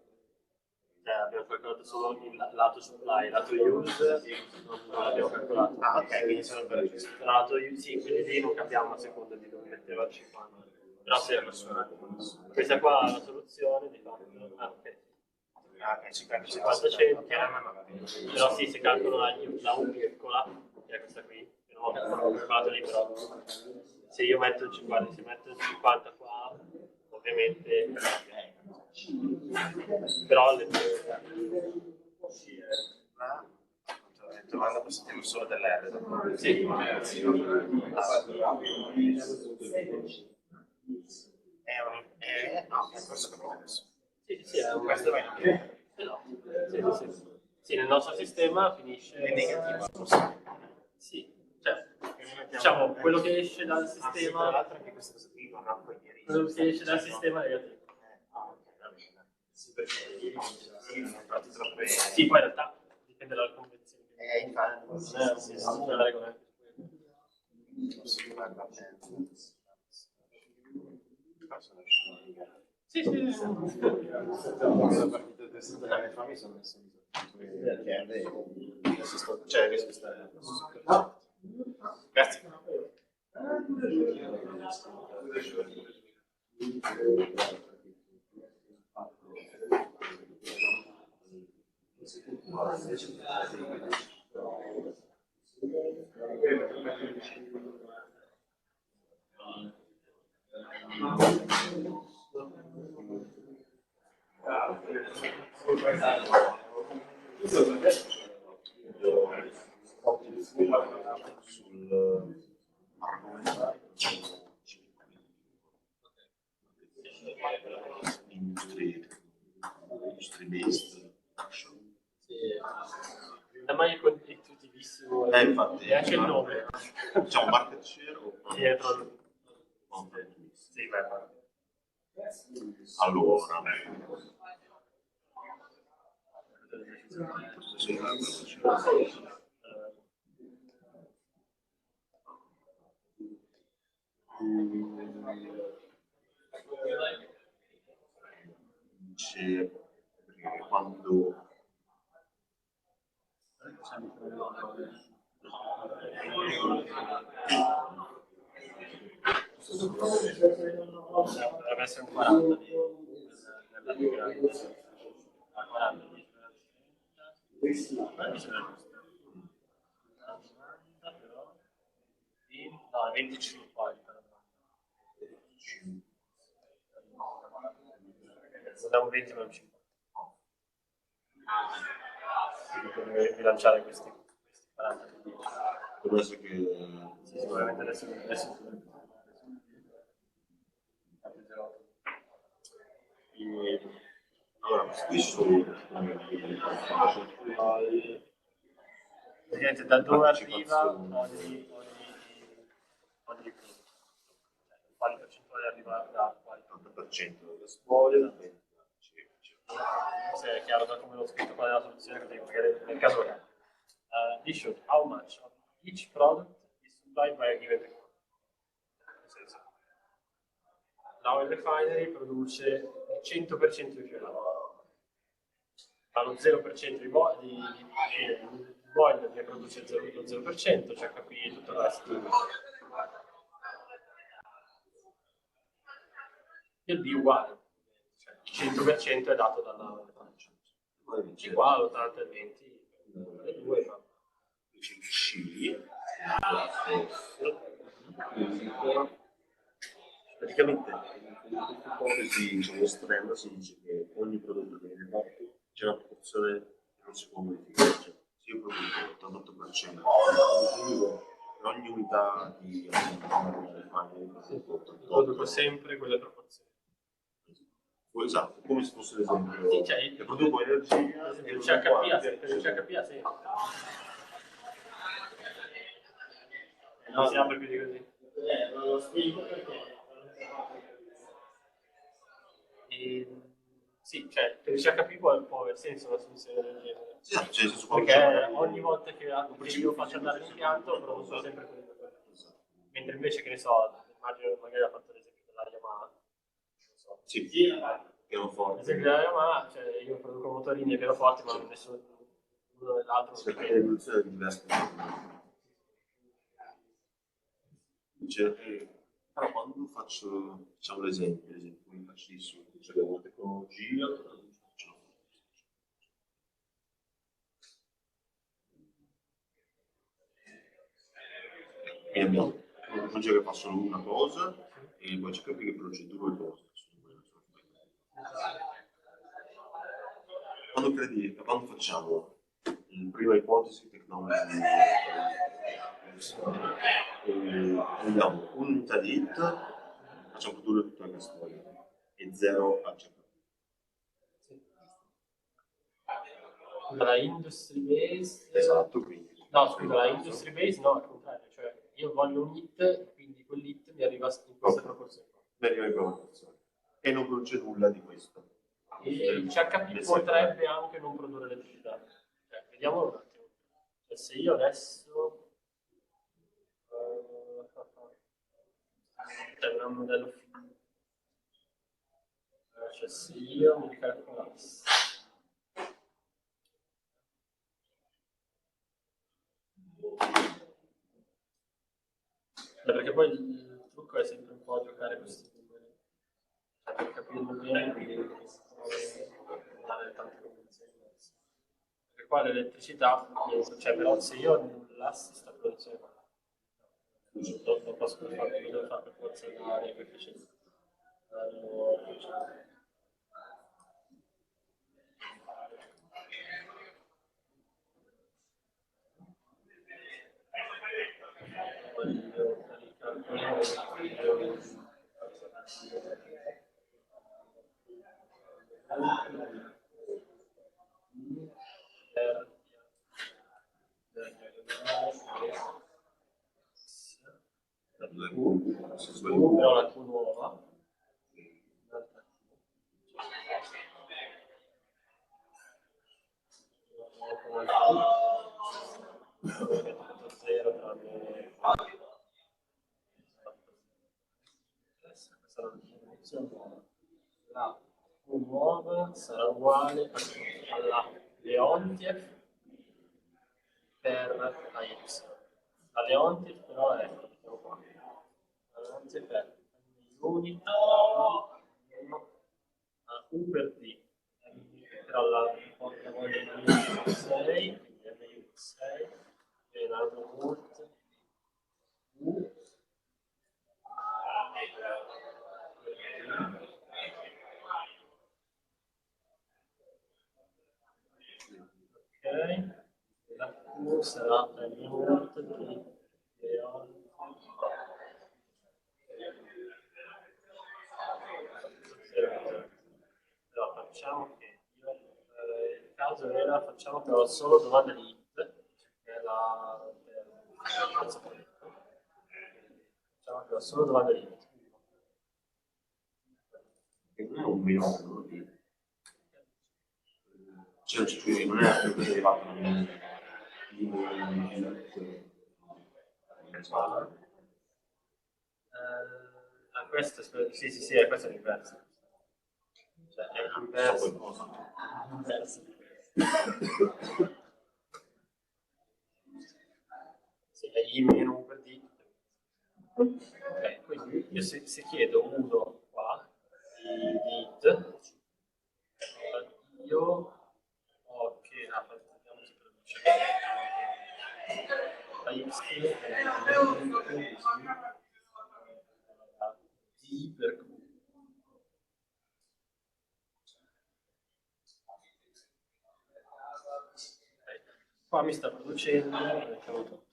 S1: Cioè abbiamo calcolato solo il lato supply, il lato use non l'abbiamo calcolato.
S4: Ah, ok, quindi sono per giusto.
S1: Il lato use, sì, quelli lì non capiamo a seconda di dove metterlo al 50. Però se questa qua è la soluzione di fatto. Ah, ok.
S4: Ah, ok,
S1: 50 centi, però sì, se calcolo la U piccola, che è questa qui, che non ho calcolato lì, però se io metto il 50, se metto il 50 qua, ovviamente, però le
S4: domanda positiva solo dell'R.
S1: sì.
S4: No, è questo che ho adesso.
S1: Sì, è un
S4: Questo va in più.
S1: no. Sì, nel nostro sistema finisce
S4: È negativo.
S1: sì, cioè, diciamo, quello che esce dal
S4: Tra
S1: sistema,
S4: l'altro anche questa cosa qui non ha poi
S1: quello che esce dal sistema è negativo.
S4: Sì, perché non ho fatto troppe.
S1: Sì, poi in realtà dipende dalla convenzione.
S4: Infatti,
S1: Non è una regola. Sì.
S4: Quando ho partito il test dell'anno fa mi sono messo in chiede e adesso sto, cioè riesco a stare. Grazie.
S6: industry based action.
S1: Da mai è intuitivissimo
S6: Infatti,
S1: e anche il nome.
S6: diciamo market share o
S1: Dietro. Sì, beh.
S6: allora dice perché quando
S1: Dovrebbe essere un 40 nella migrazione. 40 di però. No, 25 poi. Da un 20 ma un 50. Quindi devi bilanciare questi 40 con 10.
S6: può essere che
S1: Sì, sicuramente adesso
S6: e, allora qui sono
S1: praticamente da dove arriva ogni prodotto. Quali percentuali arriva da quali?
S6: 80% della storia,
S1: Se è chiaro da come l'ho scritto qua nella soluzione, così magari nel caso this shows how much of each product is supplied by a given refinery. Nel senso, la oil refinery produce il 100% di gelato, ma lo 0% di boiler ne produce lo 0%, CHP e tutto il resto. Il B uguale, cioè il 100% è dato dalla oil refinery. E qua l'80 e il 20 le due, ma
S6: praticamente in questa ipotesi diciamo, estrema si dice che ogni prodotto che viene fatto c'è una proporzione che non si può modificare, cioè se io produco l'88% per ogni unità di
S1: produco sempre quelle proporzioni.
S6: Esatto, come se fosse l'esempio
S1: Sì, cioè,
S6: che produco energia
S1: per il CHP ha sempre. Non si apre più di così. Non lo spiego perché. Sì, cioè per il CHP può aver senso una soluzione del genere.
S6: sì, cioè,
S1: Perché ogni volta che io faccio andare l'impianto produco sempre quello. Mentre invece, che ne so, immagino magari ha fatto l'esempio della Yamaha. Non so.
S6: sì, pianoforte.
S1: L'esempio della Yamaha, cioè io produco motorini e pianoforti, ma nessuno uno dell'altro.
S6: Perché l'evoluzione di diverse dice, però quando faccio diciamo l'esempio come faccio cioè la tecnologia quindi abbiamo una tecnologia che fa solo una cosa e poi c'è che produce due cose. Quando facciamo la prima ipotesi tecnologica prendiamo un'unità di hit, facciamo produrre tutta la storia e zero a cercare.
S1: La industry based.
S6: Esatto, quindi.
S1: No, scusa, la industry based no, al contrario, cioè io voglio un hit, quindi quell'hit mi arriva in questa proporzione.
S6: Mi arriva in quella proporzione. E non produce nulla di questo.
S1: E il CHP potrebbe anche non produrre elettricità. Vediamo un attimo. Cioè, se io adesso c'è un modello cioè se io mi calcolassi perché poi il trucco è sempre un po' giocare questi numeri, cioè per capirlo bene, quindi dare tante convenzioni diverse. Perché qua l'elettricità, cioè però se io annullassi sta produzione qua, non posso fare, lo devo fare per forza dare coefficiente. Allora, voglio però la Q nuova la Q nuova sarà uguale alla Leontief per la Y. La Leontief però è qua. La Leontief è unit a U per D. Però la voglio di 6, quindi M 6, e l'altro mult U. Ok, la Q sarà mult di Leon. Però facciamo che io, il caso era, facciamo però solo domanda di hit, che è facciamo però solo domanda di hit.
S6: Che non è un meno di... Cioè, non è una cosa elevata,
S1: Questo sì, è questo è l'inverso. Cioè è l'inverso. Sì, è I meno 1 per D. Ok, quindi io se chiedo uno qua di hit, io ho che vediamo se produce la X D per Q. Qua mi sta producendo, mettiamo tutto.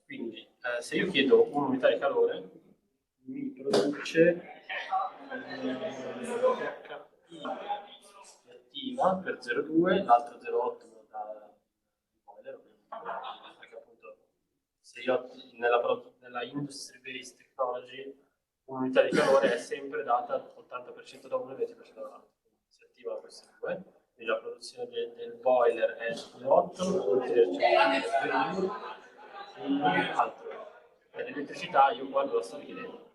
S1: Quindi se io chiedo un'unità di calore, mi produce HP attiva per 0,2, l'altro 0,8 da boiler, perché appunto se io nella industry based technology un'unità di calore è sempre data 80% da uno e 20% dall'altro. Si attivano queste due, quindi la produzione del boiler è 0,8, per l'elettricità io qua lo sto chiedendo.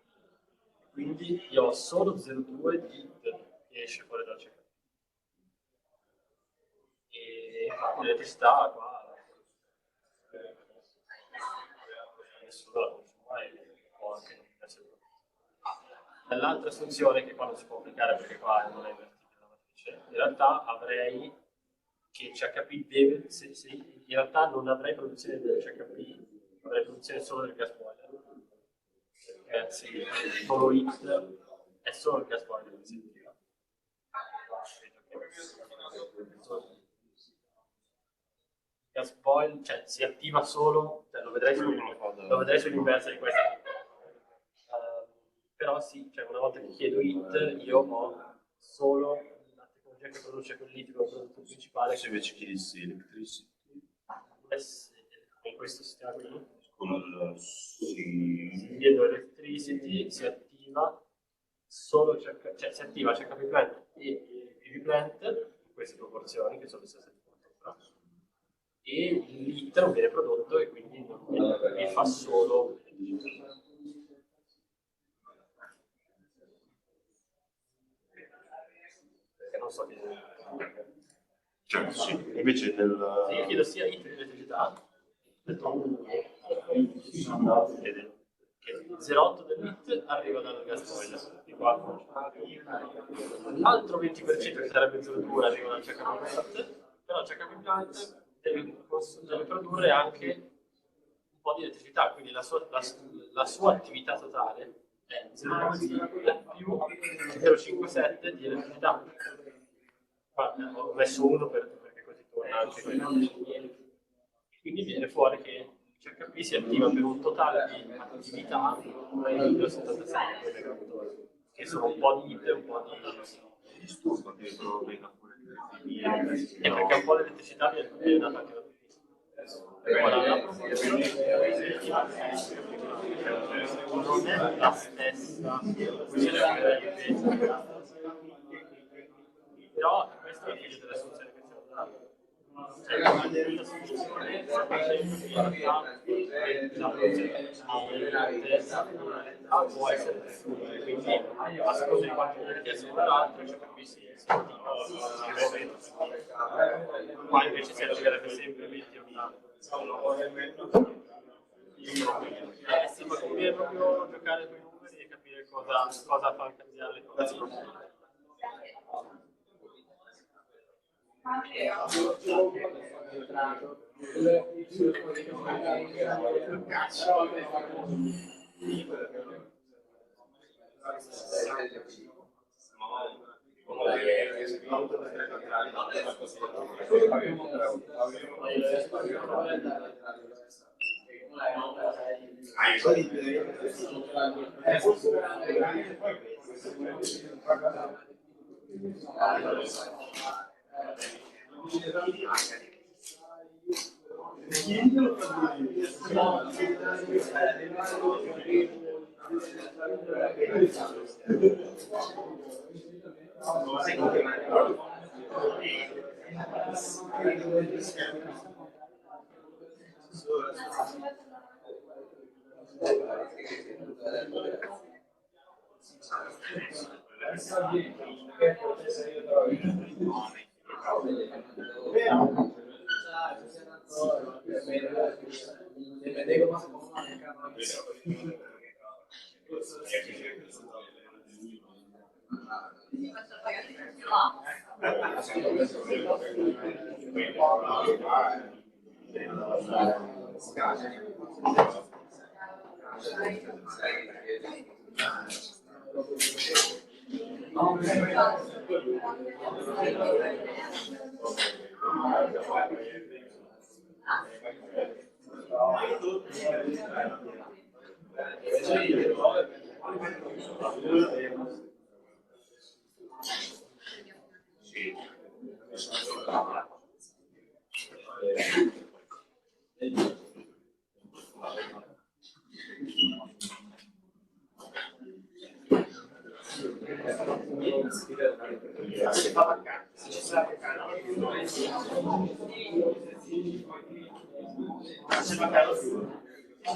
S1: Quindi io ho solo 0,2 di hit che esce fuori dal CK. E infatti l'elettricità qua nessuno la consuma e può anche non essere. Nell'altra funzione, che qua non si può applicare perché qua non è invertibile la matrice, in realtà avrei che CHP deve, in realtà non avrei produzione del CHP, avrei produzione solo del gas boiler. Sì, solo hit è solo il gas boiler che si attiva. Il gas boiler, cioè si attiva solo, cioè, lo vedrei sull'inversa di questo. Però sì, cioè una volta che chiedo hit, io ho solo la tecnologia che produce quell'hit come prodotto principale.
S6: Se invece chiedessi electricity
S1: con questo sistema qui,
S6: sì.
S1: chiedo electricity, si attiva solo cioè si attiva CHP plant e PV plant in queste proporzioni che sono le stesse e l'hit non viene prodotto e quindi mi fa solo perché non so che
S6: Cioè, sì, invece nel...
S1: se io chiedo sia hit che elettricità che il 0,8 del bit arriva dal gas boiler di qua. L'altro 20% che sarebbe 0,2 arriva dal CHP plant, però il CHP plant deve produrre anche un po' di elettricità, quindi la sua attività totale è 0,2 più 0,57 di elettricità. Qua ho messo 1 perché così torna anche quello. Quindi viene fuori che il CHP si attiva per un totale di attività di 1,77 MWh, che sono un po' di IT e un po' di
S6: disturbo dentro dei campioni di
S1: e perché un po' l'elettricità viene data anche da tutti. Ora, la proporzione non è la stessa, però questo è il figlio delle soluzioni che ci hanno dato. Cioè, la soluzione può essere quindi a seconda di quanto viene chiesto dall'altro, cioè capisci qua invece si arriverebbe sempre 20 sì, ma conviene proprio giocare con i numeri e capire cosa fa cambiare le cose.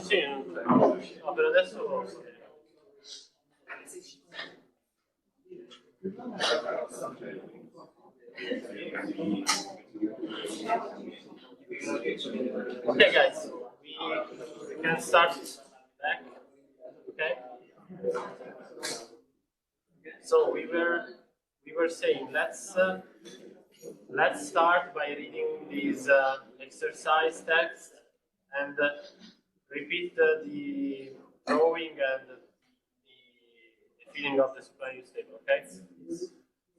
S1: Sì, no, per adesso okay guys, we can start back. Okay, so we were saying let's start by reading this exercise text and repeat the drawing and the filling of the supply use table, okay?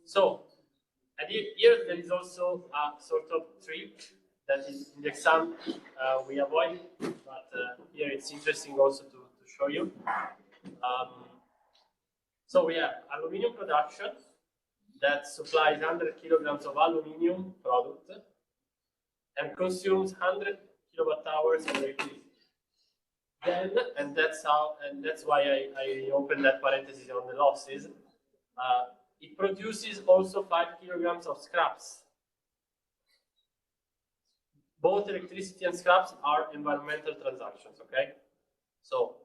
S1: So, and here there is also a sort of trick that is in the exam we avoid, but here it's interesting also to show you. So we have aluminum production that supplies 100 kilograms of aluminum product and consumes 100 kilowatt hours of electricity. Then, and that's why I opened that parenthesis on the losses. It produces also 5 kilograms of scraps. Both electricity and scraps are environmental transactions, okay? So,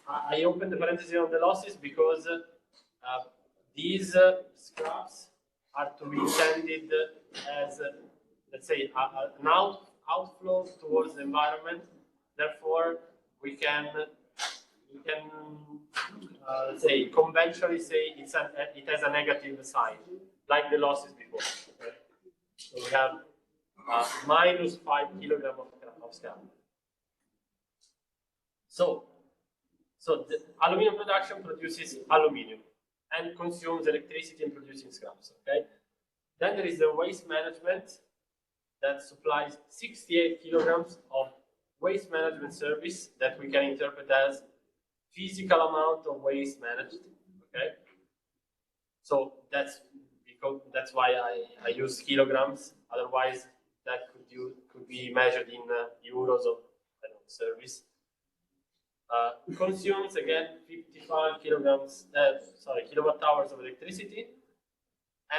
S1: I opened the parenthesis on the losses because these scraps are to be intended as, let's say, an outflow towards the environment. Therefore, we can let's say conventionally say it has a negative sign, like the losses before. Okay? So we have minus 5 kilograms of scrap. So the aluminum production produces aluminum and consumes electricity in producing scraps. Okay. Then there is the waste management that supplies 68 kilograms of waste management service that we can interpret as physical amount of waste managed. Okay. So that's why I use kilograms. Otherwise, that could be measured in euros of service. Consumes again 55 kilowatt hours of electricity,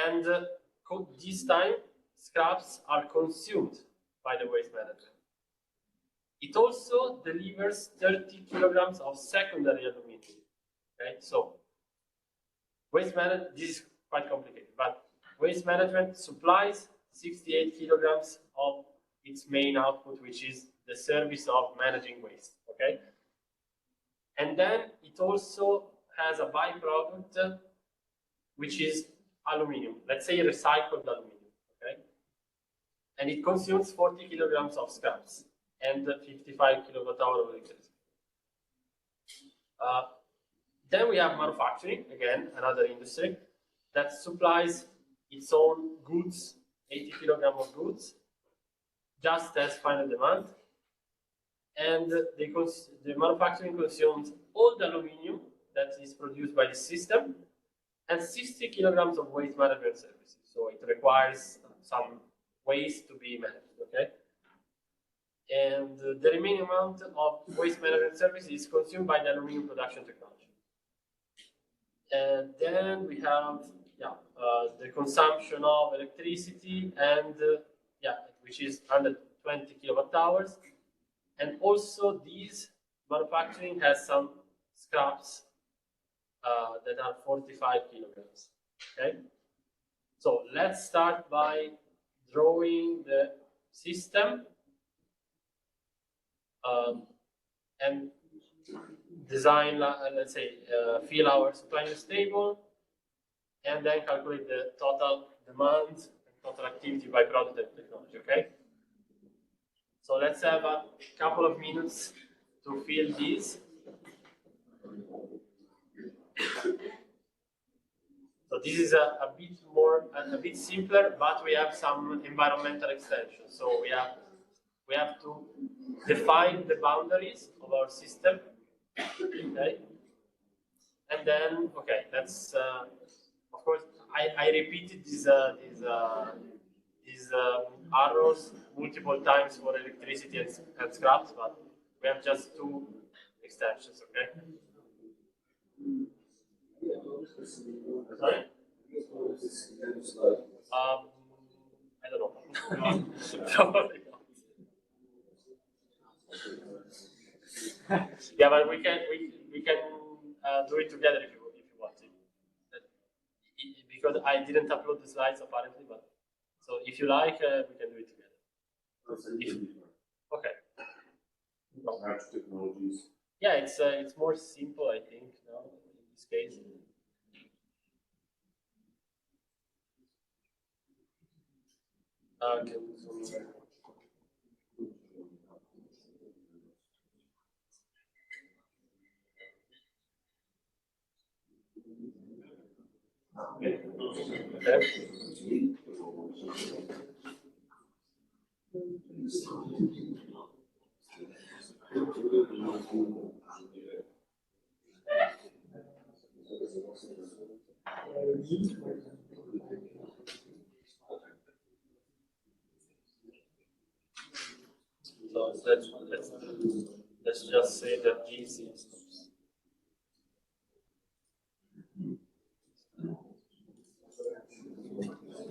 S1: and this time scraps are consumed by the waste management. It also delivers 30 kilograms of secondary aluminum. Okay, so waste management, this is quite complicated, but waste management supplies 68 kilograms of its main output, which is the service of managing waste. Okay, and then it also has a byproduct, which is aluminum. Let's say recycled aluminum. Okay, and it consumes 40 kilograms of scraps and 55 kilowatt hour of electricity. Then we have manufacturing, again, another industry that supplies its own goods, 80 kilograms of goods, just as final demand. And the manufacturing consumes all the aluminum that is produced by the system and 60 kilograms of waste management services. So it requires some waste to be managed, okay? And the remaining amount of waste management services is consumed by the aluminum production technology. And then we have the consumption of electricity and which is 120 kilowatt hours. And also these manufacturing has some scraps that are 45 kilograms. Okay. So let's start by drawing the system and design, let's say, fill our supply use table, and then calculate the total demand and total activity by product and technology. Okay. So let's have a couple of minutes to fill this. So this is a bit simpler, but we have some environmental extensions. So we have to define the boundaries of our system. Okay, and then that's of course I repeated these arrows multiple times for electricity and scraps, but we have just two extensions. Okay. Sorry? I don't know. Probably not. Yeah, but we can do it together if you want to. Because I didn't upload the slides apparently, but so if you like, we can do it together. Okay.
S6: Technologies.
S1: Yeah, it's more simple, I think, now in this case. So let's just say that this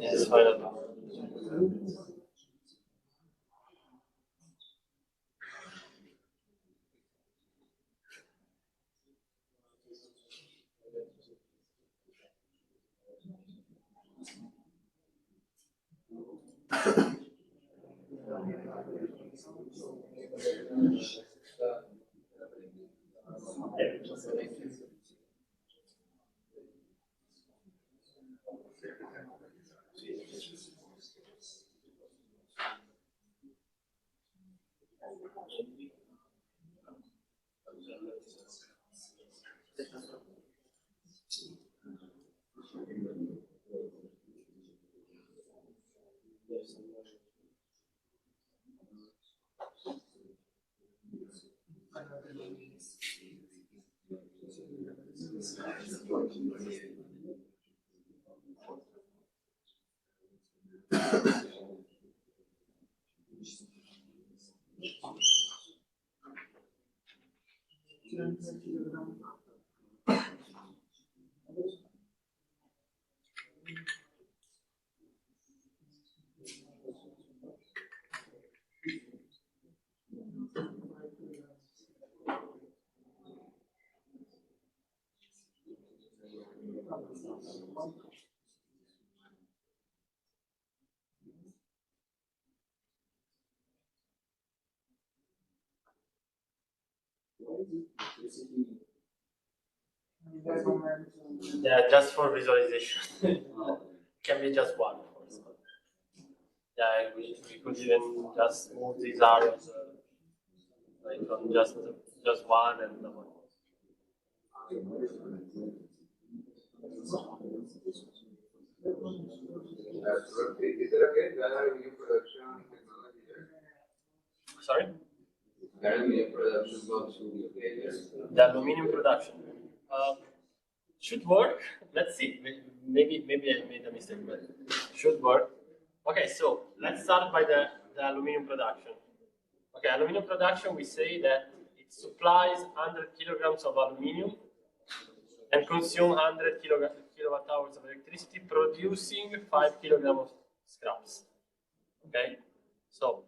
S1: is final power. Yeah, just for visualization. Can be just one, of course. But yeah, we could even just move these arrows like from just one and the one.
S7: Is it okay to have a new production technology there?
S1: Sorry?
S7: There will be a production box with the pages.
S1: The aluminum production should work. Let's see. Maybe I made a mistake, but should work. Okay, so let's start by the aluminum production. Okay, aluminum production, we say that it supplies 100 kilograms of aluminum and consume 100 kilowatt hours of electricity, producing 5 kilograms of scraps. Okay, so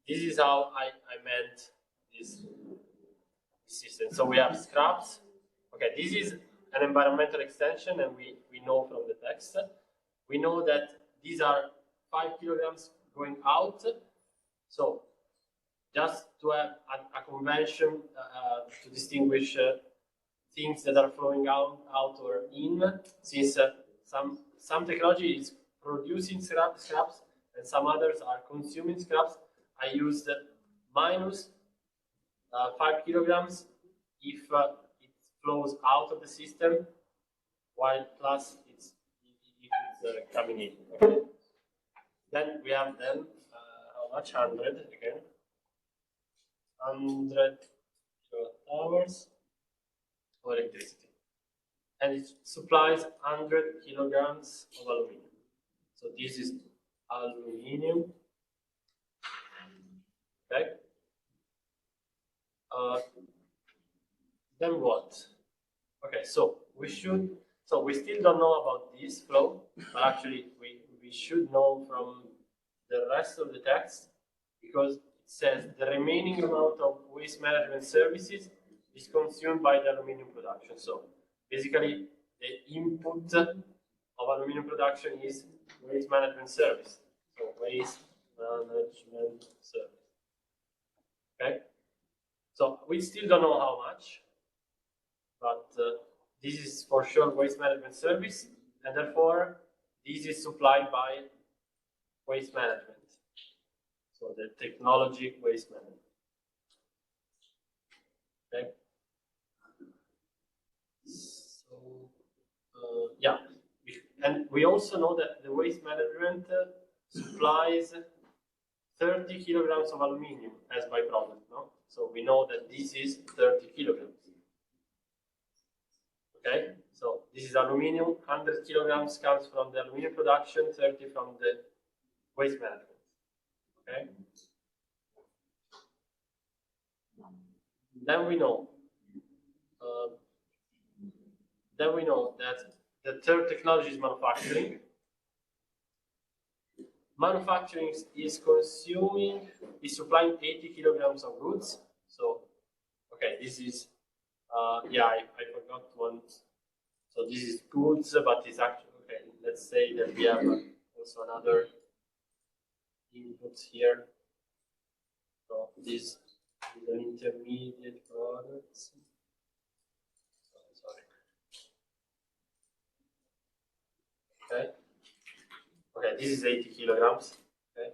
S1: this is how I meant this system. So we have scraps. Okay, this is an environmental extension, and we know from the text. We know that these are 5 kilograms going out. So just to have a convention to distinguish things that are flowing out or in, since some technology is producing scraps and some others are consuming scraps, I used minus 5 kilograms if it flows out of the system, while plus if it's coming in. Okay. Then we have how much? 100 again. 100 kilowatt-hours of electricity, and it supplies 100 kilograms of aluminum. So this is aluminum. Okay. Then what? Okay, so we still don't know about this flow, but actually we should know from the rest of the text, because it says the remaining amount of waste management services is consumed by the aluminum production. So basically the input of aluminum production is waste management service. So waste management service. Okay? So we still don't know how much, but this is for sure waste management service, and therefore this is supplied by waste management. So the technology waste management. Okay. So yeah, and we also know that the waste management supplies 30 kilograms of aluminum as byproduct. No, so we know that this is 30 kilograms. Okay, so this is aluminum. 100 kilograms comes from the aluminum production, 30 from the waste management. Okay. Then we know that the third technology is manufacturing. Manufacturing is supplying 80 kilograms of goods. So, okay, this is, yeah, I forgot one. So this is goods, but it's actually, okay, let's say that we have also another input here. So this is an intermediate product. Sorry. Okay. Okay, this is 80 kilograms. Okay.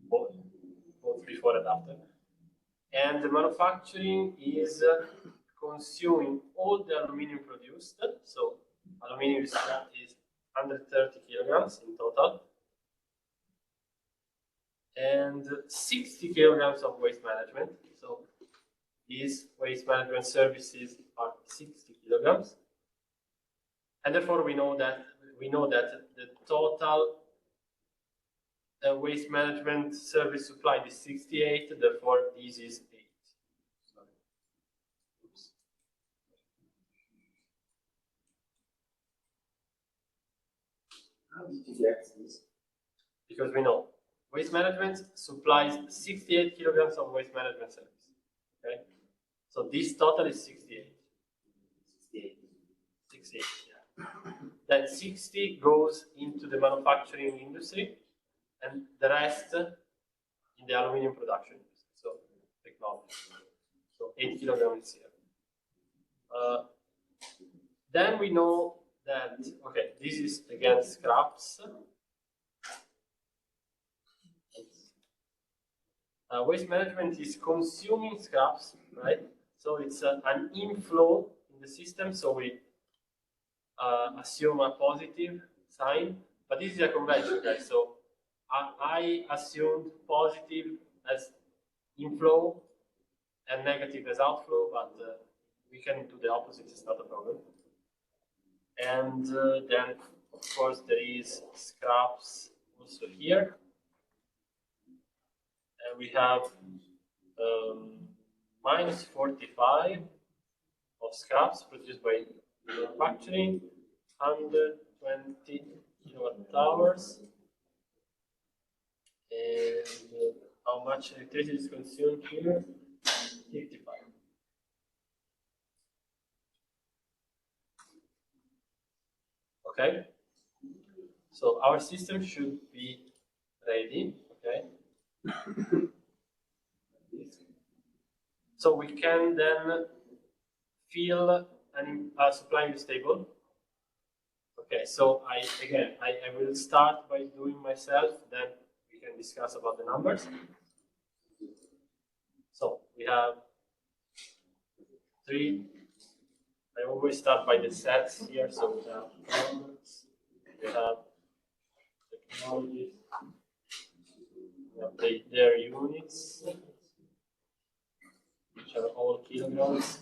S1: Both before and after. And the manufacturing is consuming all the aluminum produced. So aluminum is 130 kilograms in total. And 60 kilograms of waste management. So these waste management services are 60 kilograms. And therefore we know that the total waste management service supplied is 68, therefore this is 8. Sorry. Oops.
S4: How did you get this?
S1: Because we know waste management supplies 68 kilograms of waste management service. Okay, so this total is 68. 68, yeah. Then 60 goes into the manufacturing industry, and the rest in the aluminum production industry. So technology. So 8 kilograms here. Then we know that, okay, this is again scraps. Waste management is consuming scraps, right? So it's an inflow in the system, so we assume a positive sign, but this is a convention, guys. So I assumed positive as inflow and negative as outflow, but we can do the opposite, it's not a problem. And then, of course, there is scraps also here. And we have minus 45 of scraps produced by manufacturing, 120 kilowatt hours. And how much electricity is consumed here? 55. Okay, so our system should be ready. Okay, so we can then fill a supply use table. Okay, so I will start by doing myself, then we can discuss about the numbers. So we have 3. I always start by the sets here. So we have products, we have technologies, we have their units, which are all kilograms.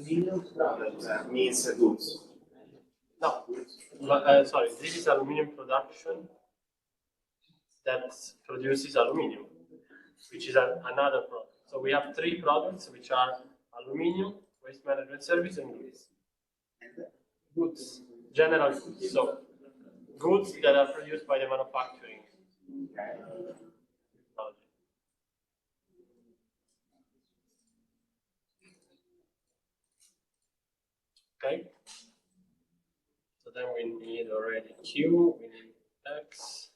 S4: Aluminium product means goods.
S1: No, sorry, this is aluminum production that produces aluminum, which is another product. So we have three products, which are aluminum, waste management service, and goods. Goods, general goods. So goods that are produced by the manufacturing technology. Okay. So then we need already Q, we need X.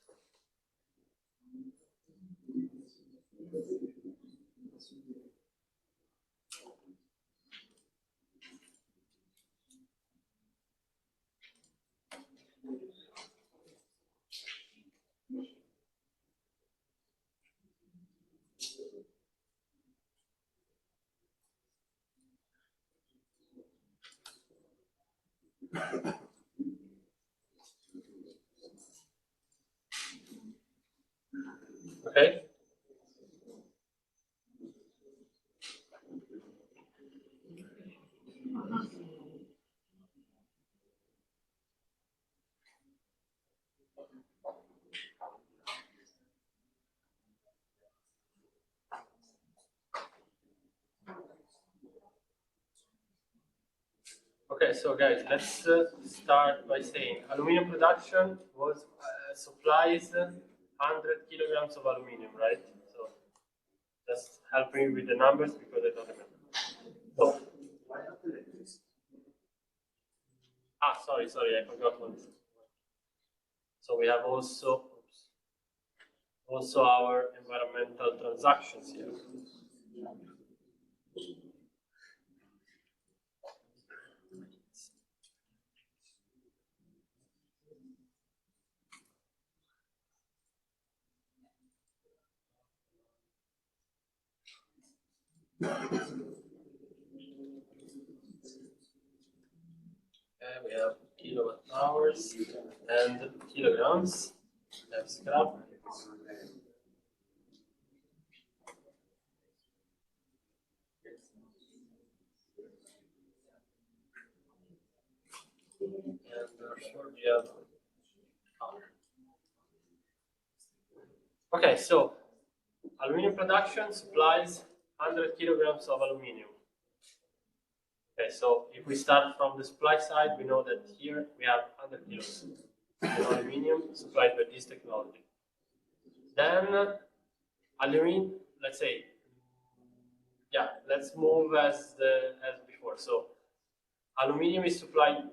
S1: Okay. Okay, so guys, let's start by saying aluminum production was supplies 100 kilograms of aluminum, right? So just help me with the numbers because I don't remember. So, sorry, I forgot one. So we have also our environmental transactions here. We have kilowatt hours and kilograms. We have scrap. And sure we have power. Okay, so aluminum production supplies 100 kilograms of aluminum. Okay, so if we start from the supply side, we know that here we have 100 kilos of aluminum supplied by this technology. Then aluminum, let's say, let's move as before. So aluminum is supplied.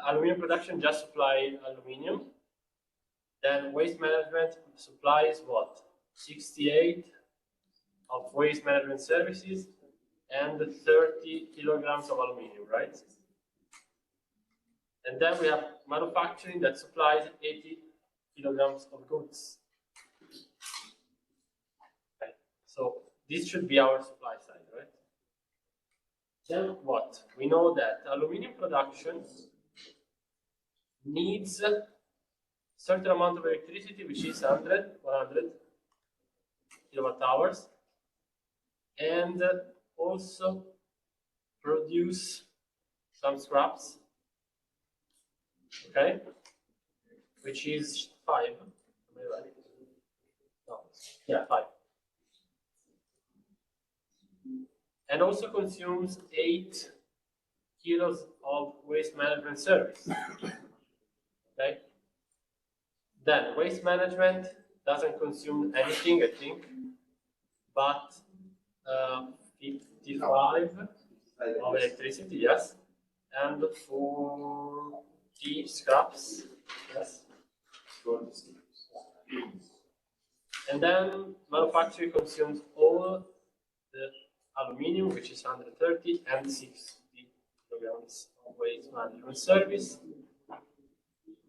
S1: Aluminum production just supply aluminum. Then waste management supplies what? 68 of waste management services and 30 kilograms of aluminum, right? And then we have manufacturing that supplies 80 kilograms of goods. Okay, so this should be our supply side, right? Then what? We know that aluminum production needs a certain amount of electricity, which is 100 kilowatt hours, and also produce some scraps, okay, which is 5. Am I right? No. Yeah, 5. And also consumes 8 kilos of waste management service. Okay. Then waste management doesn't consume anything, I think, but 55 of electricity, yes, and 40 scraps, yes. And then manufacturing consumes all the aluminum, which is 130, and 60 kilograms of waste management service.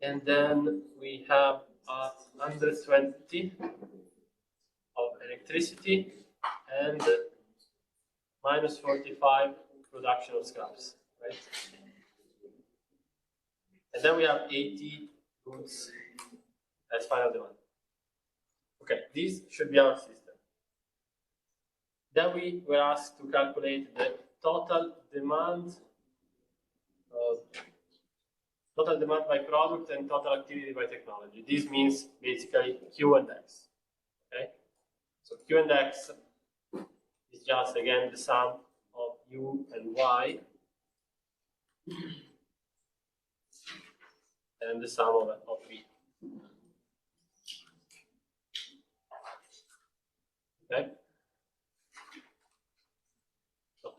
S1: And then we have 120 of electricity and minus 45 production of scraps, right? And then we have 80 goods as final demand. Okay, this should be our system. Then we were asked to calculate the total demand by product and total activity by technology. This means basically Q and X. Okay, so Q and X is just again the sum of U and Y and the sum of V. Okay, so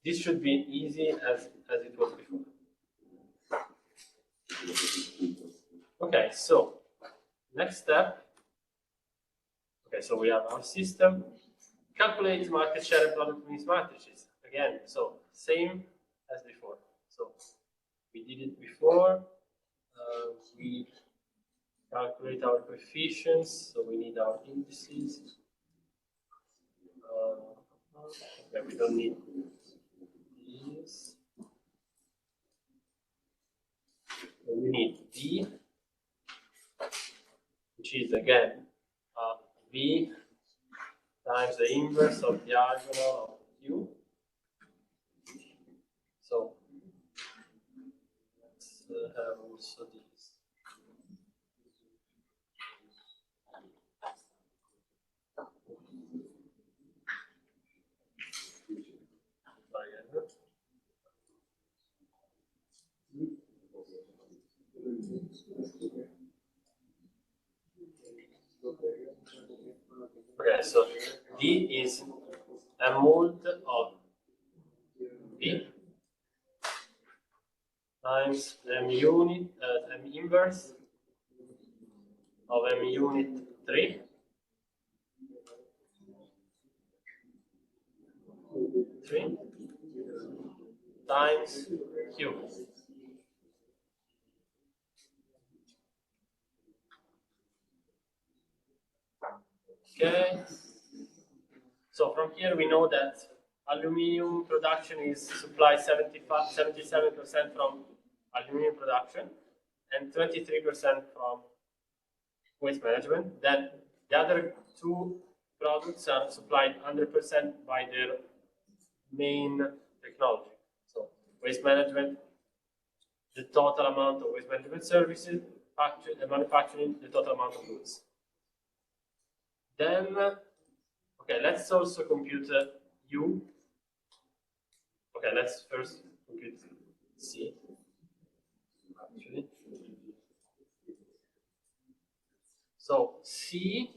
S1: this should be easy as it was before. Okay, so next step. Okay, so we have our system. Calculate market share and product mix matrices. Again, so same as before. So we did it before. We calculate our coefficients, so we need our indices. Okay, we don't need these. So we need D, which is again V times the inverse of diagonal of Q. So let's have also this. Okay, so D is a mode of V times M unit, M inverse of M unit 3 times Q. Okay, so from here we know that aluminium production is supplied 77% from aluminium production and 23% from waste management. Then the other two products are supplied 100% by their main technology. So waste management, the total amount of waste management services, manufacturing, the total amount of goods. Then, okay, let's also compute U. Okay, let's first compute C. Actually, so C,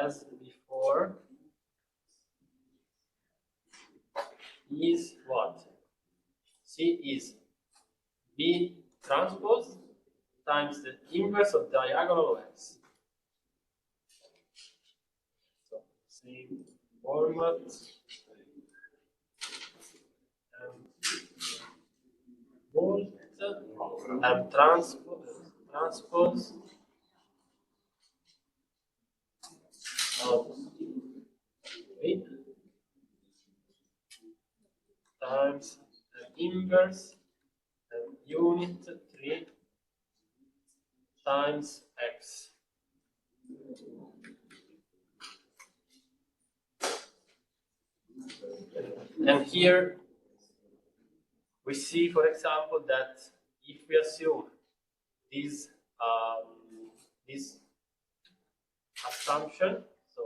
S1: as before, is what? C is B transpose times the inverse of diagonal of X. So same format. Volt and transpose of V times the inverse and unit 3 times X. And here we see, for example, that if we assume this assumption, so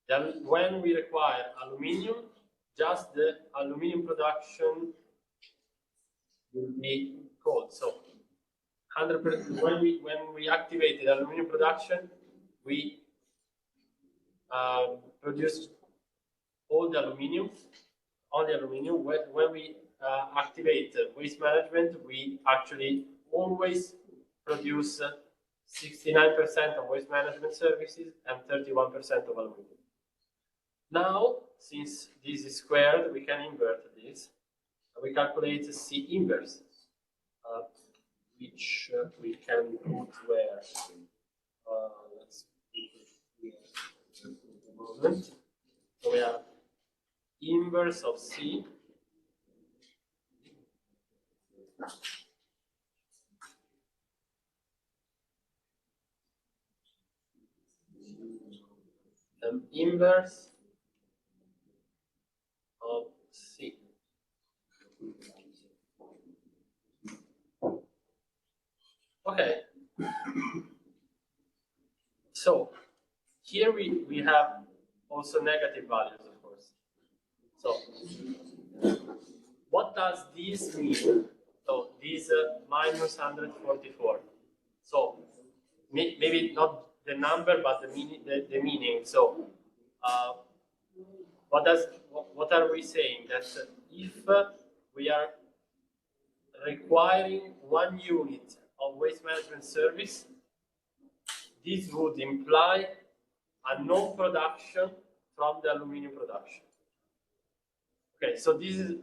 S1: then when we require aluminium, just the aluminium production will be called. So 100%. When we activate the aluminium production, we produce all the aluminium, only aluminium. When we activate waste management, we actually always produce 69% of waste management services and 31% of aluminium. Now, since this is squared, we can invert this. We calculate C inverse, which we can put where? Let's put it here. So we have inverse of C inverse here we have also negative values, of course. So what does this mean? So this minus 144. So maybe not the number, but the meaning. So what are we saying? That if we are requiring 1 unit of waste management service, this would imply a no production from the aluminum production. Okay, so this is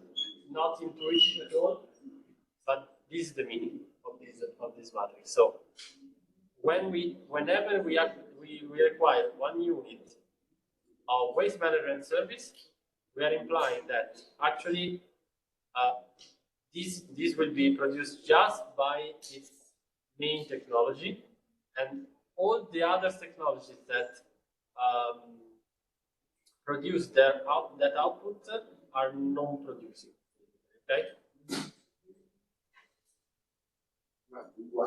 S1: not intuition at all, but this is the meaning of this matrix. So whenever we require 1 unit of waste management service, we are implying that actually this will be produced just by its main technology, and all the other technologies that produce that output are non-producing. Okay.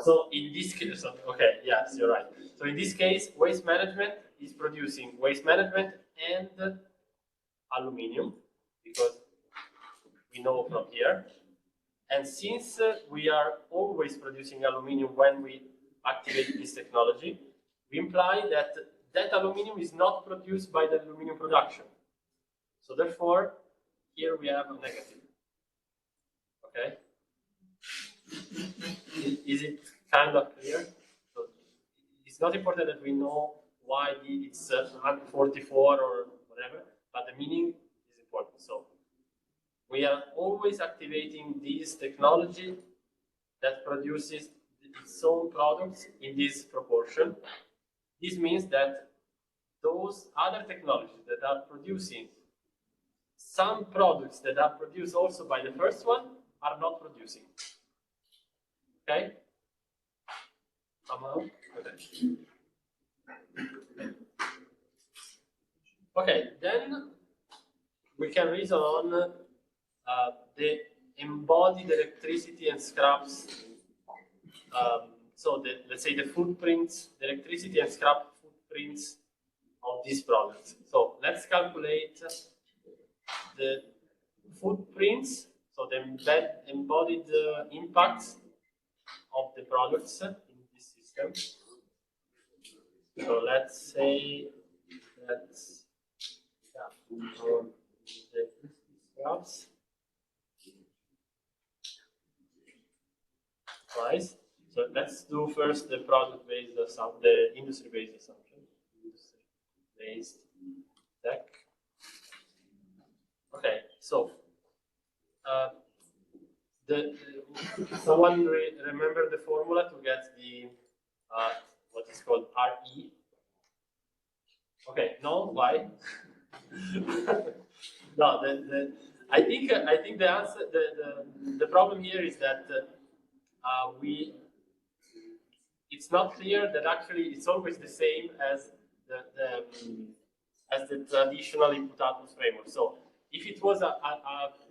S1: So in this case, okay, yes, you're right. So in this case, waste management is producing waste management and aluminium, because we know from here. And since we are always producing aluminium when we activate this technology, we imply that that aluminium is not produced by the aluminium production. So therefore, here we have a negative. Okay? Is it kind of clear? So it's not important that we know why it's 144 or whatever, but the meaning is important. So we are always activating this technology that produces its own products in this proportion. This means that those other technologies that are producing some products that are produced also by the first one are not producing. Okay? Somehow? Okay. Okay, then we can reason on the embodied electricity and scraps. So let's say the footprints, the electricity and scrap footprints of these products. So let's calculate the footprints, so the embodied impacts of the products in this system. So let's say that the scraps twice. So let's do first the product-based assumption, the industry-based assumption. Industry-based tech. Okay, so someone remember the formula to get the what is called RE? Okay, no, why? No, I think the answer, the problem here is that it's not clear that actually it's always the same as the traditional input-output framework. So if it was an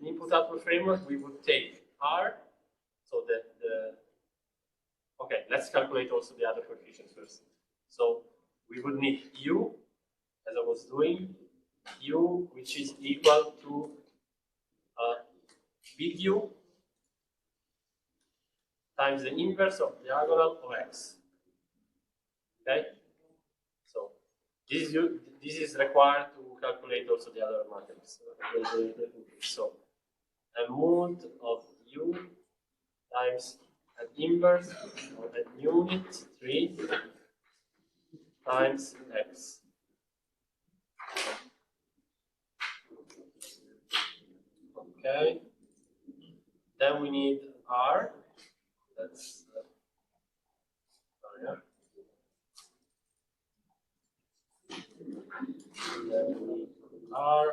S1: input-output framework, we would take R. So okay, let's calculate also the other coefficients first. So we would need U, as I was doing, U, which is equal to big U times the inverse of diagonal of X. Okay? So this is required to calculate also the other matrix. So a mod of U times an inverse of a unit 3 times X. Okay. Then we need R. That's sorry. Then we need R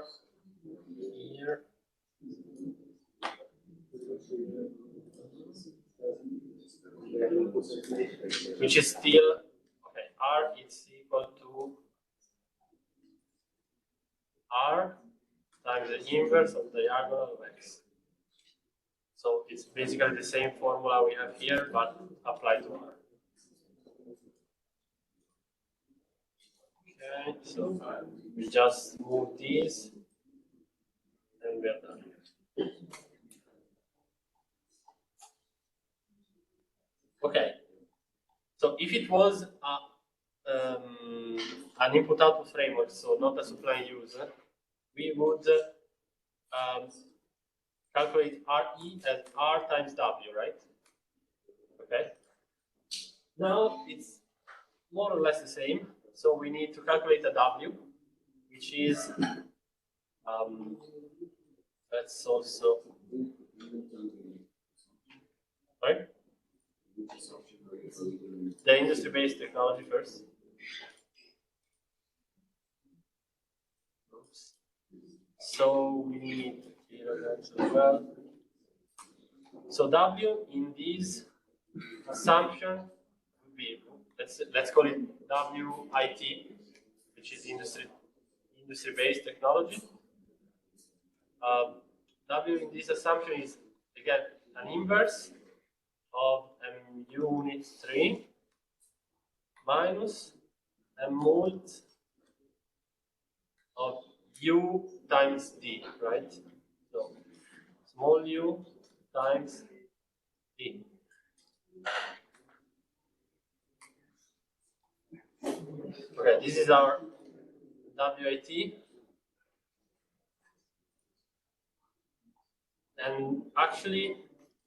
S1: here. Which is still okay. R is equal to R times the inverse of the diagonal of X. So it's basically the same formula we have here, but applied to R. Okay, so we just move these and we are done. Okay, so if it was an input-output framework, so not a supply user, we would calculate RE as R times W, right? Okay. Now it's more or less the same. So we need to calculate a W, which is let's also right. The industry-based technology first. Oops. So we need kilograms as well. So W in this assumption would be, let's call it WIT, which is industry-based technology. W in this assumption is again an inverse of unit 3 minus a mult of U times D, right? So small u times D. Okay, this is our WIT. And actually,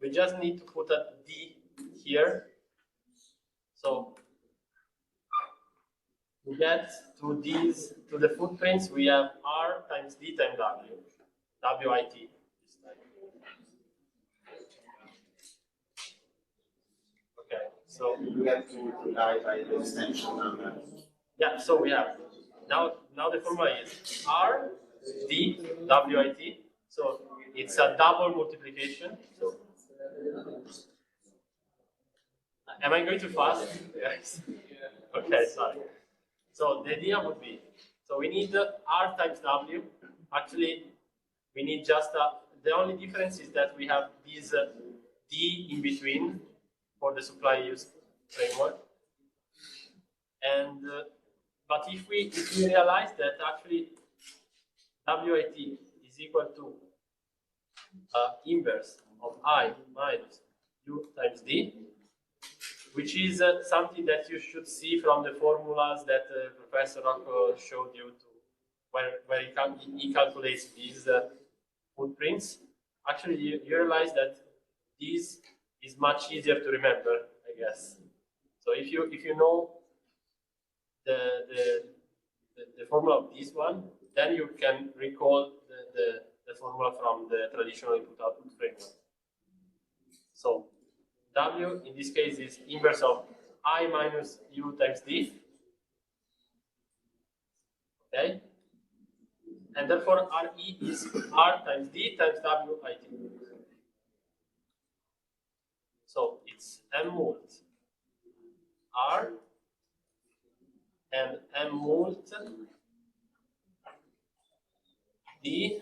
S1: we just need to put a D here. So to get to these, to the footprints, we have R times D times W, WIT. Okay, so
S4: We have to multiply by the extension number.
S1: yeah, so we have now the formula is R D WIT. So it's a double multiplication. So am I going too fast? Yes. Okay, sorry. So the idea would be, so we need R times W. Actually, we need just the only difference is that we have this D in between for the supply use framework. And but if we realize that actually WIT is equal to inverse of I minus U times D, which is something that you should see from the formulas that Professor Rocco showed you to where he calculates these footprints. Actually, you realize that this is much easier to remember, I guess. So if you know the formula of this one, then you can recall the formula from the traditional input-output framework. So W in this case is inverse of I minus U times D. Okay? And therefore RE is R times D times WIT. So it's M mult R and M mult D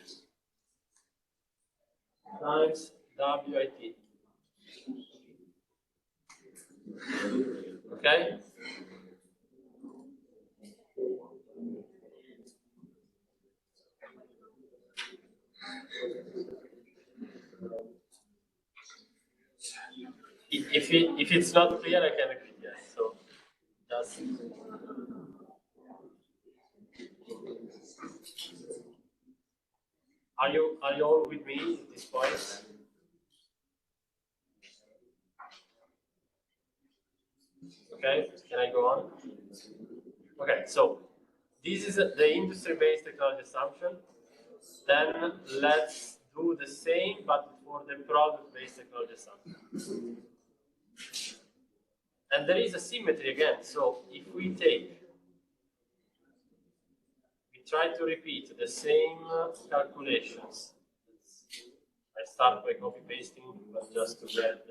S1: times WIT. Okay? If it's not clear, I can repeat. Yes. So just are you all with me at this point? Okay, can I go on? Okay, so this is the industry-based technology assumption. Then let's do the same, but for the product-based technology assumption. And there is a symmetry again. So if we try to repeat the same calculations. I start by copy-pasting, but just to get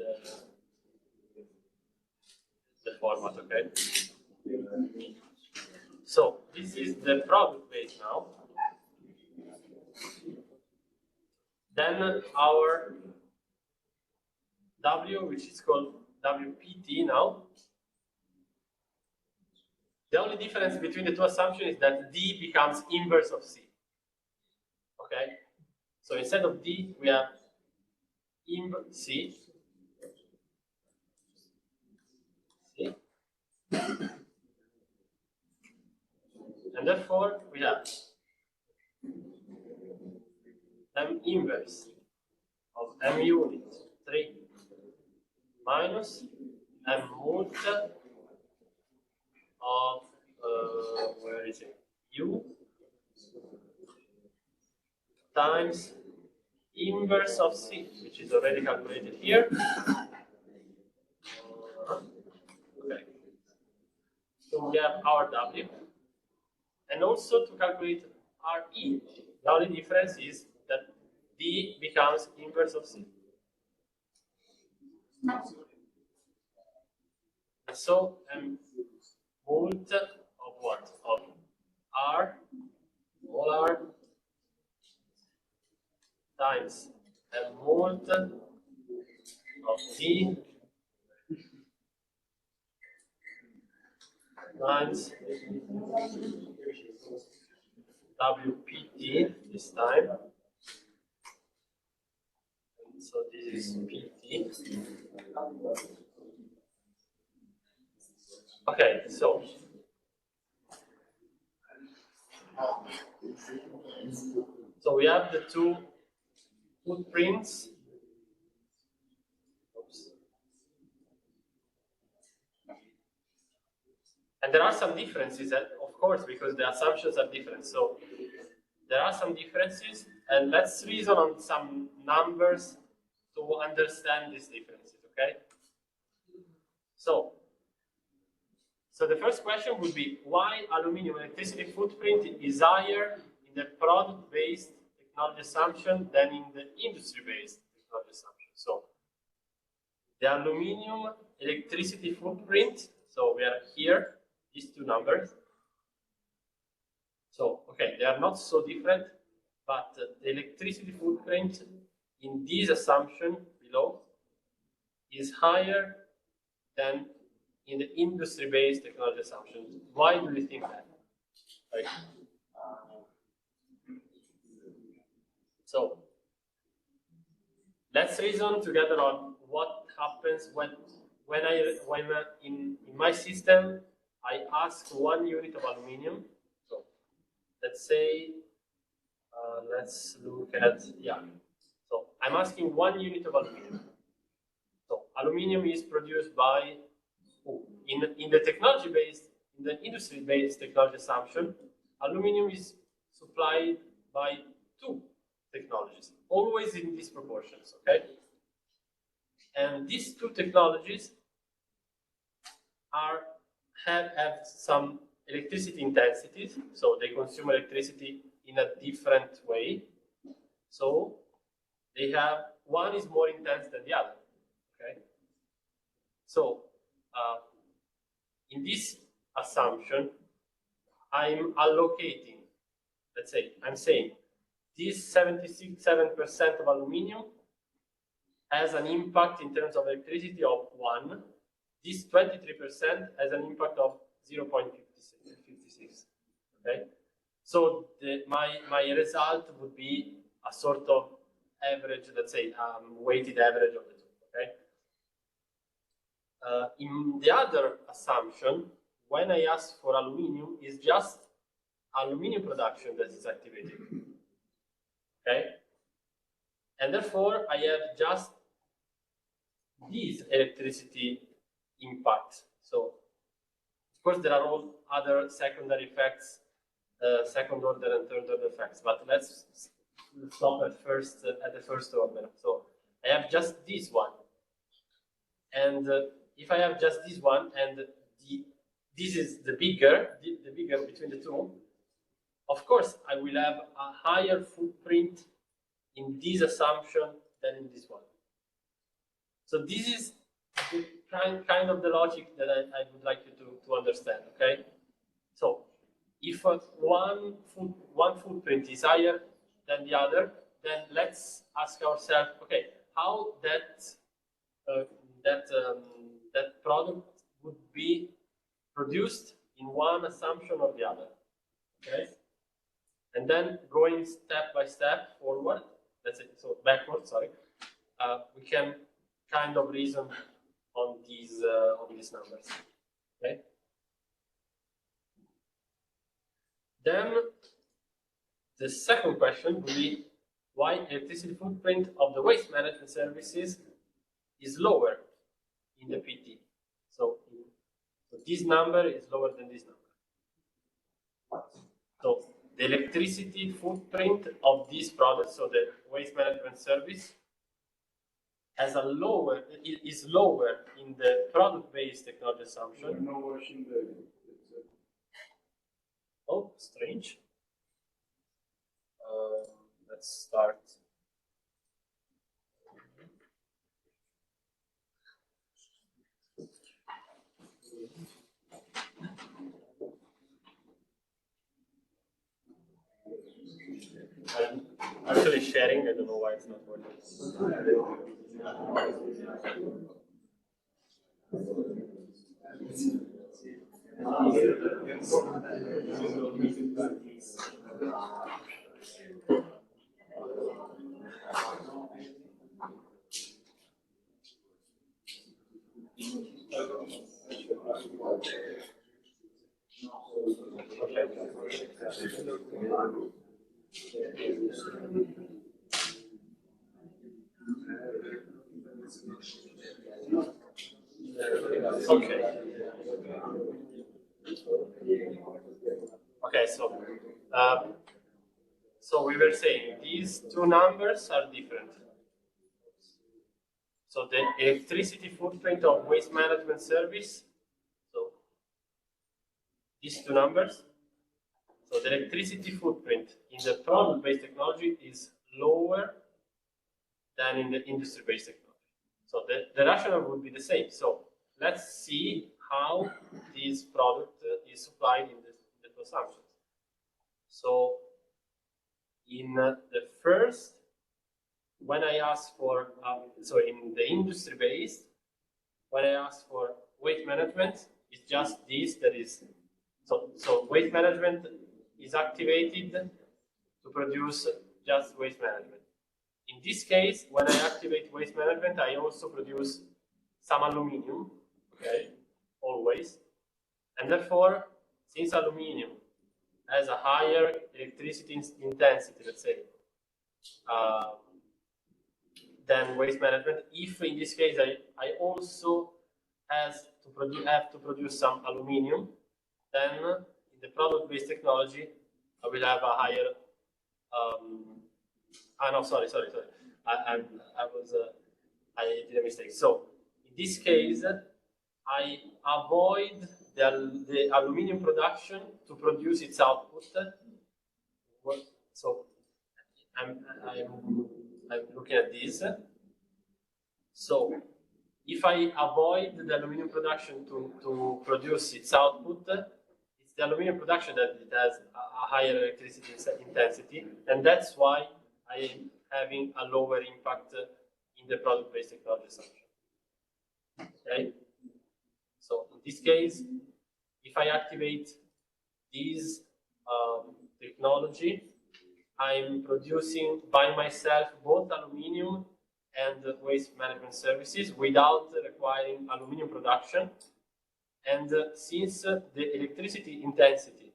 S1: the format, okay? So this is the product base now. Then our W, which is called WPT now. The only difference between the two assumptions is that D becomes inverse of C. Okay? So instead of D, we have C. C. And therefore, we have M inverse of M unit 3 minus M multi of, where is it? U times inverse of C, which is already calculated here. Okay. So we have our W. And also to calculate RE, the only difference is that D becomes inverse of C. And so M multi of what? Of R, all R, times M multi of D times WPT this time. So this is PT. Okay, so we have the two footprints. Oops. And there are some differences, of course, because the assumptions are different. So there are some differences, and let's reason on some numbers to understand these differences, okay? So the first question would be, why aluminum electricity footprint is higher in the product-based technology assumption than in the industry-based technology assumption? So the aluminum electricity footprint, so we are here, these two numbers. So, okay, they are not so different, but the electricity footprint in this assumption below is higher than in the industry-based technology assumption. Why do you think that? Right. So let's reason together on what happens when in my system I ask 1 unit of aluminium. So let's say let's look at So I'm asking 1 unit of aluminium. So aluminium is produced by in the technology-based, in the industry-based technology assumption, aluminium is supplied by 2 technologies, always in these proportions, okay? And these 2 technologies have some electricity intensities, so they consume electricity in a different way. So they have, one is more intense than the other, okay? So in this assumption, I'm allocating, let's say, I'm saying this 77% of aluminium has an impact in terms of electricity of 1. This 23% has an impact of 0.56. Okay, so my result would be a sort of average, let's say, weighted average of the two. Okay. In the other assumption, when I ask for aluminium, it's just aluminium production that is activated. Okay, and therefore I have just this electricity impact. So, of course, there are all other secondary effects, second order and third order effects, but let's stop at the first order. So I have just this one, and if I have just this one, and this is the bigger between the two, of course I will have a higher footprint in this assumption than in this one. So this is the kind of the logic that I would like you to understand. Okay, so if one footprint is higher than the other, then let's ask ourselves, okay, how that product would be produced in one assumption or the other. Okay? And then going step by step forward, that's it, so backward, sorry, we can kind of reason on these numbers. Okay? Then the second question would be why electricity footprint of the waste management services is lower in the PT. So this number is lower than this number. So the electricity footprint of this product, so the waste management service, has a lower, is lower in the product-based technology assumption.
S7: No washing the.
S1: Oh, strange. Let's start. I'm actually sharing, I don't know why it's not working. Okay. Okay, so we were saying these two numbers are different. So the electricity footprint of waste management service, so these two numbers, so the electricity footprint in the product-based technology is lower than in the industry-based technology. So the rationale would be the same. So let's see how this product is supplied in the two assumptions. So in the first, when I ask for, so in the industry-based, when I ask for waste management, it's just this that is, so waste management is activated to produce just waste management. In this case, when I activate waste management, I also produce some aluminium, okay, always. And therefore, since aluminium has a higher electricity intensity, let's say, than waste management, if in this case I also have to produce some aluminium, then in the product-based technology, I will have a higher, no, sorry. I did a mistake. So in this case, I avoid the aluminium production to produce its output. So I'm looking at this. So if I avoid the aluminium production to produce its output, it's the aluminium production that it has a higher electricity intensity, and that's why I am having a lower impact in the product-based technology assumption. Okay? So in this case, if I activate this technology, I'm producing by myself both aluminium and waste management services without requiring aluminium production. And since the electricity intensity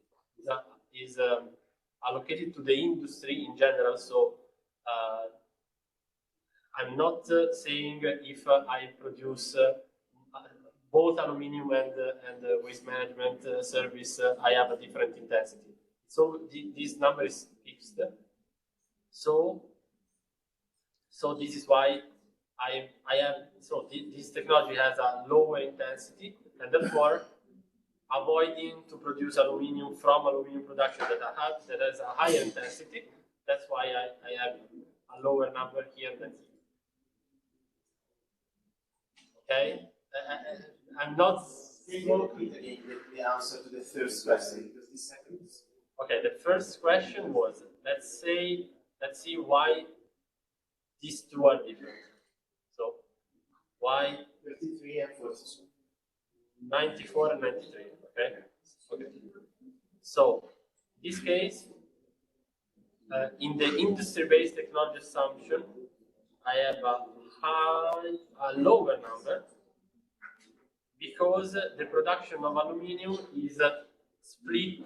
S1: is allocated to the industry in general, so I'm not saying if I produce both aluminium and waste management service, I have a different intensity. So this number is fixed. So this is why I have, so this technology has a lower intensity, and therefore avoiding to produce aluminium from aluminium production that has a higher intensity. That's why I have a lower number here than here. Okay, I'm not.
S4: The answer to the first question, because the second.
S1: Okay, the first question was, let's see why these two are different. So why
S4: 33 and 42.
S1: 94 and 93? Okay. Okay. So, in this case, in the industry-based technology assumption, I have a lower number because the production of aluminium is spread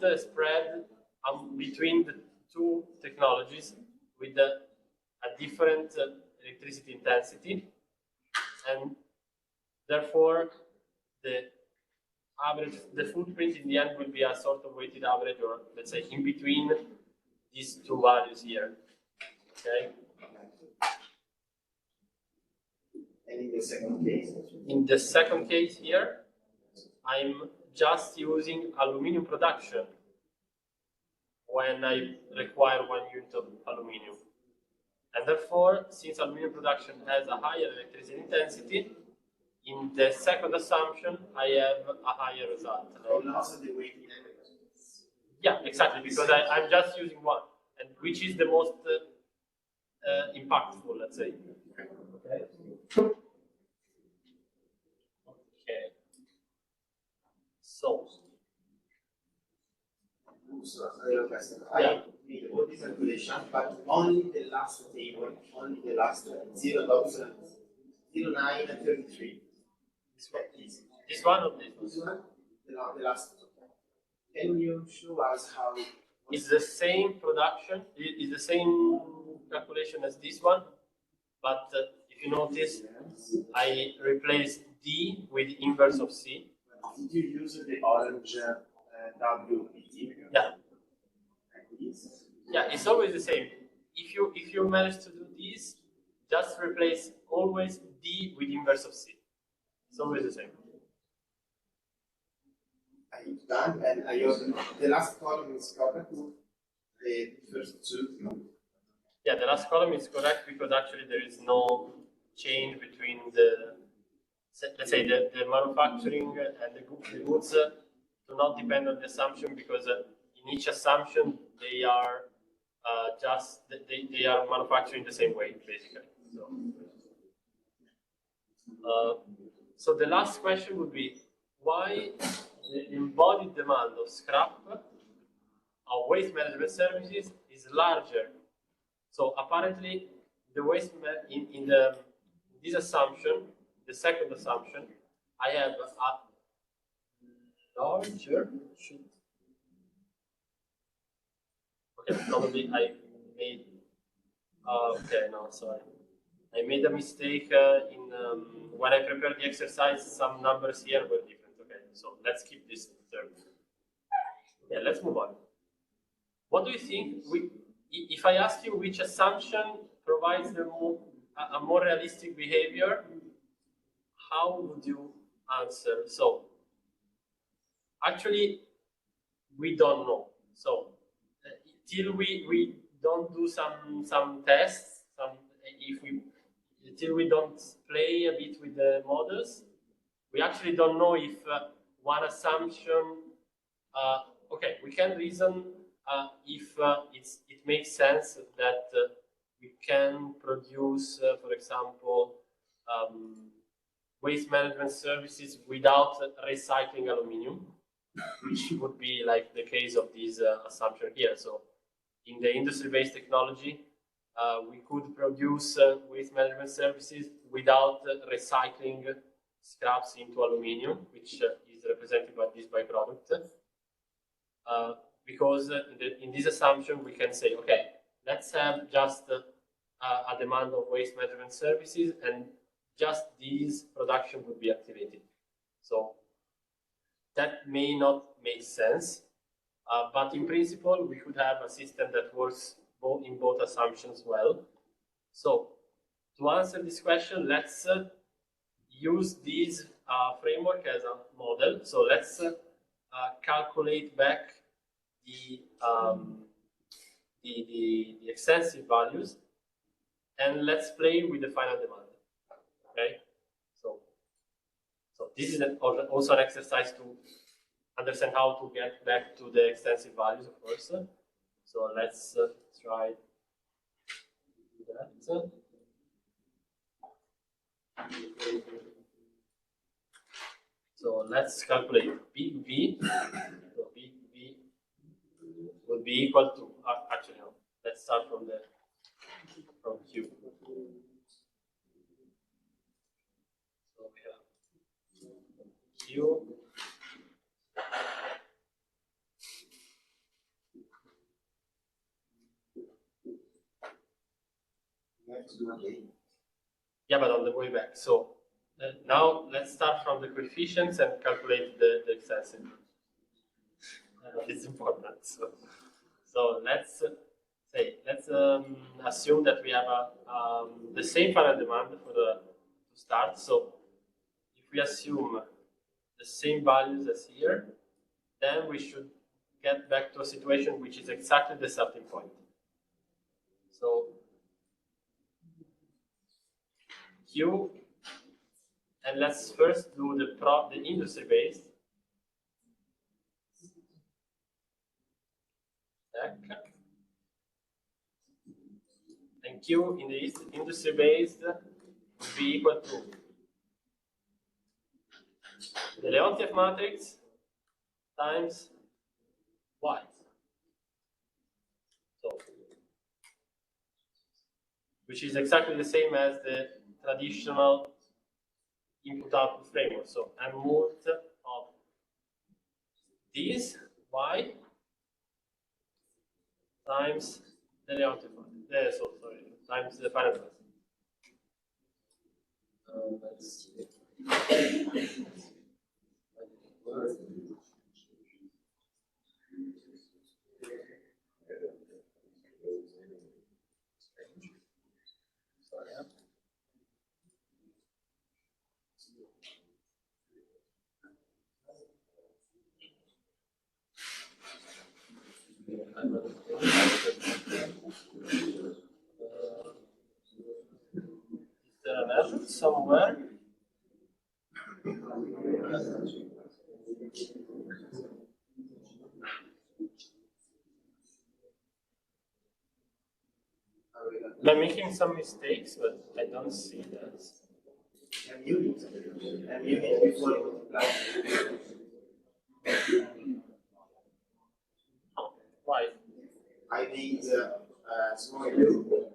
S1: between the two technologies with a different electricity intensity, and therefore the footprint in the end will be a sort of weighted average, or let's say in between these two values here. Okay.
S4: And in the second case?
S1: In the second case here, I'm just using aluminium production when I require 1 unit of aluminium. And therefore, since aluminium production has a higher electricity intensity, in the second assumption, I have a higher result.
S4: Also the weighted average.
S1: Yeah, exactly, because I'm just using one, and which is the most impactful, let's say. Okay. Okay. So.
S4: I made all this calculation, but only the last table, only the last 0.09 and 33. It's quite easy.
S1: This one or this
S4: This one, the last. Can you show us how?
S1: It's the same production, it's the same calculation as this one, but if you notice, I replaced D with inverse of C.
S4: Did you use the orange WPT?
S1: Yeah. Yeah, it's always the same. If you manage to do this, just replace always D with inverse of C. It's always the same.
S4: I've done, and I also, the last column is correct. The first two.
S1: Yeah, the last column is correct because actually there is no change between the, let's say, the manufacturing and the goods do not depend on the assumption, because in each assumption they are they are manufacturing the same way, basically. So the last question would be, why the embodied demand of scrap of waste management services is larger? So apparently, the waste in this assumption, the second assumption, I have a larger. Okay, probably I made. Okay, no, sorry. I made a mistake in when I prepared the exercise. Some numbers here were different. Okay, so let's keep this third. Yeah, let's move on. What do you think? If I ask you which assumption provides a more realistic behavior, how would you answer? So, actually, we don't know. So, till we don't do some tests, till we don't play a bit with the models, we actually don't know if one assumption. Okay, we can reason if it makes sense that we can produce, for example, waste management services without recycling aluminium, which would be like the case of this assumption here. So in the industry-based technology, we could produce waste management services without recycling scraps into aluminium, which is represented by this byproduct. Because in this assumption, we can say, okay, let's have just a demand of waste management services, and just these production would be activated. So that may not make sense, but in principle, we could have a system that works in both assumptions well. So to answer this question, let's use this framework as a model. So let's calculate back the extensive values, and let's play with the final demand. Okay, so this is also an exercise to understand how to get back to the extensive values, of course. So let's try that. So let's calculate big V. So big be equal to, actually no, let's start from Q. So we have Q yeah, but on the way back. So now let's start from the coefficients and calculate the extensive. It's important. So let's assume that we have the same final demand for to start. So if we assume the same values as here, then we should get back to a situation which is exactly the starting point. So Q, and let's first do the industry based. And Q in the industry based will be equal to the Leontief matrix times Y. So, which is exactly the same as the traditional input-output framework. So I'm moved of this Y times the Leontief matrix. Times the final matrix. Let's see. Is there an error somewhere? I'm making some mistakes, but I don't see that.
S4: And unit before you multiply.
S1: Why?
S4: I need small u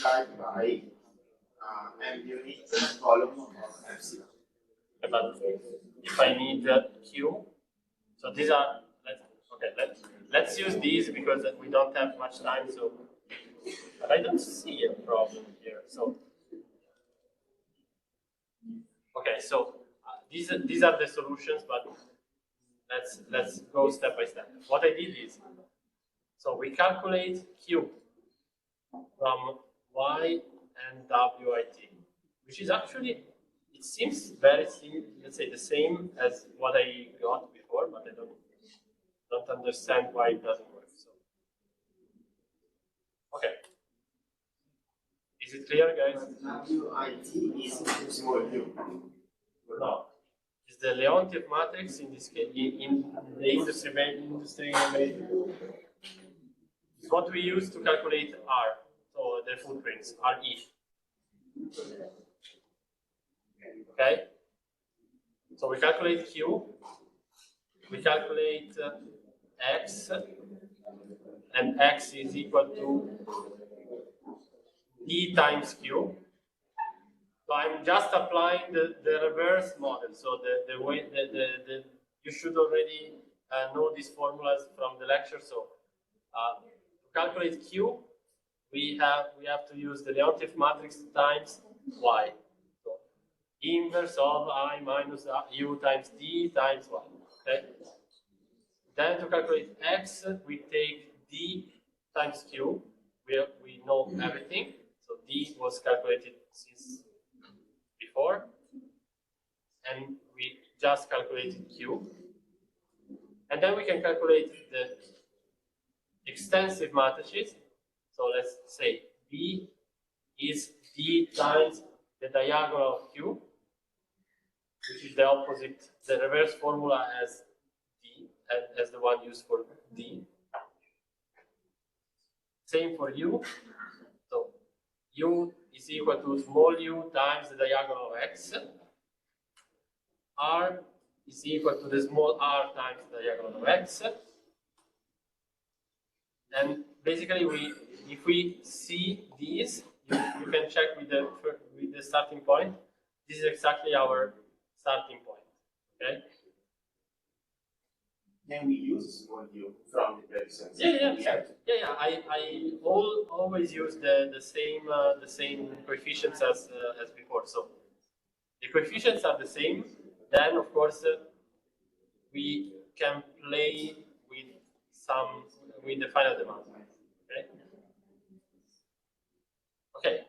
S4: multiplied by m unit column of epsilon.
S1: But if I need Q, so these are let's use these because we don't have much time. So, but I don't see a problem here. So, okay, so these are the solutions, but let's go step by step. What I did is, so we calculate Q from Y and WIT, which is actually, it seems very similar, let's say the same as what I got before, but I don't understand why it doesn't work. So, okay. Is it clear, guys?
S4: WIT is small u.
S1: No. It's the Leontief matrix in this case, in the industry. It's what we use to calculate R, so the footprints, RE. Okay? So we calculate Q, we calculate X, and X is equal to D times Q. So I'm just applying the reverse model. So the way you should already know these formulas from the lecture. So to calculate Q, we have to use the Leontief matrix times Y. So inverse of I minus U times D times Y. Okay. Then to calculate X, we take D times Q. We know everything. So D was calculated since before, and we just calculated Q. And then we can calculate the extensive matrices. So let's say B is D times the diagonal of Q, which is the opposite, the reverse formula as D, as the one used for D. Same for U. So U is equal to small u times the diagonal of X. R is equal to the small r times the diagonal of X. And basically, if we see these, you can check with the starting point. This is exactly our starting point. Okay.
S4: Can we use a small view from the previous answer?
S1: Yeah. I always use the same coefficients as before. So the coefficients are the same. Then of course we can play with the final demand. Okay. Okay.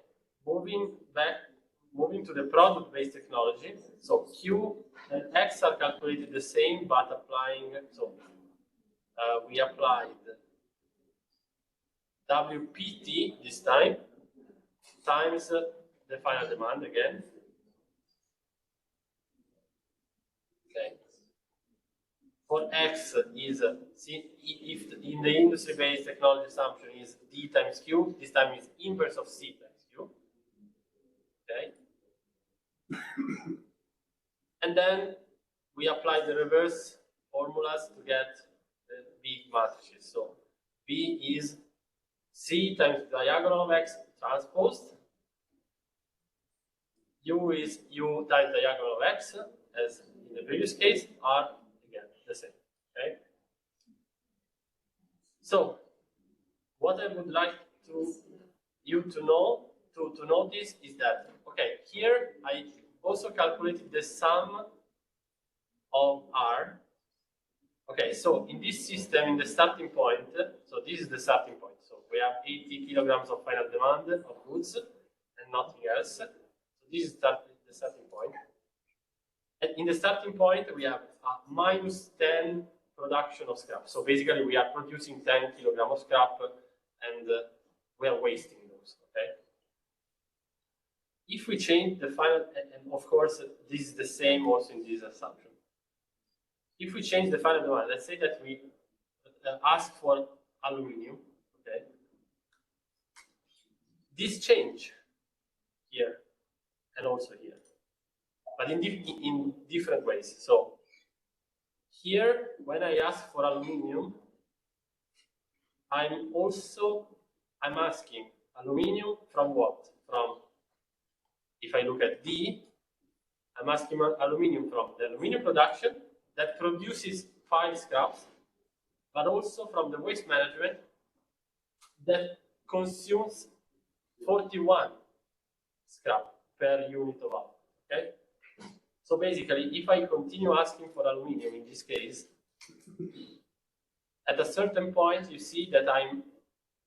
S1: Moving to the product-based technology. So Q and X are calculated the same, but applying. So we applied WPT this time times the final demand again. Okay. For X is if in the industry-based technology assumption is D times Q, this time is inverse of C times Q. Okay. And then we apply the reverse formulas to get the big matrices. So B is C times the diagonal of X transposed. U is U times the diagonal of X, as in the previous case, are again the same. Okay. So what I would like you to know to notice is that here I also calculated the sum of R. Okay, so in this system, in the starting point, so this is the starting point. So we have 80 kilograms of final demand of goods and nothing else. So this is the starting point. And in the starting point, we have a minus 10 production of scrap. So basically, we are producing 10 kilograms of scrap and we are wasting those. Okay. If we change the final, and of course, this is the same also in this assumption. If we change the final demand, let's say that we ask for aluminium, okay? This change here and also here, but in different ways. So here, when I ask for aluminium, I'm asking aluminium from what? From, if I look at D, I'm asking aluminium from the aluminium production that produces 5 scraps, but also from the waste management that consumes 41 scrap per unit of output. Okay? So basically, if I continue asking for aluminium in this case, at a certain point, you see that I'm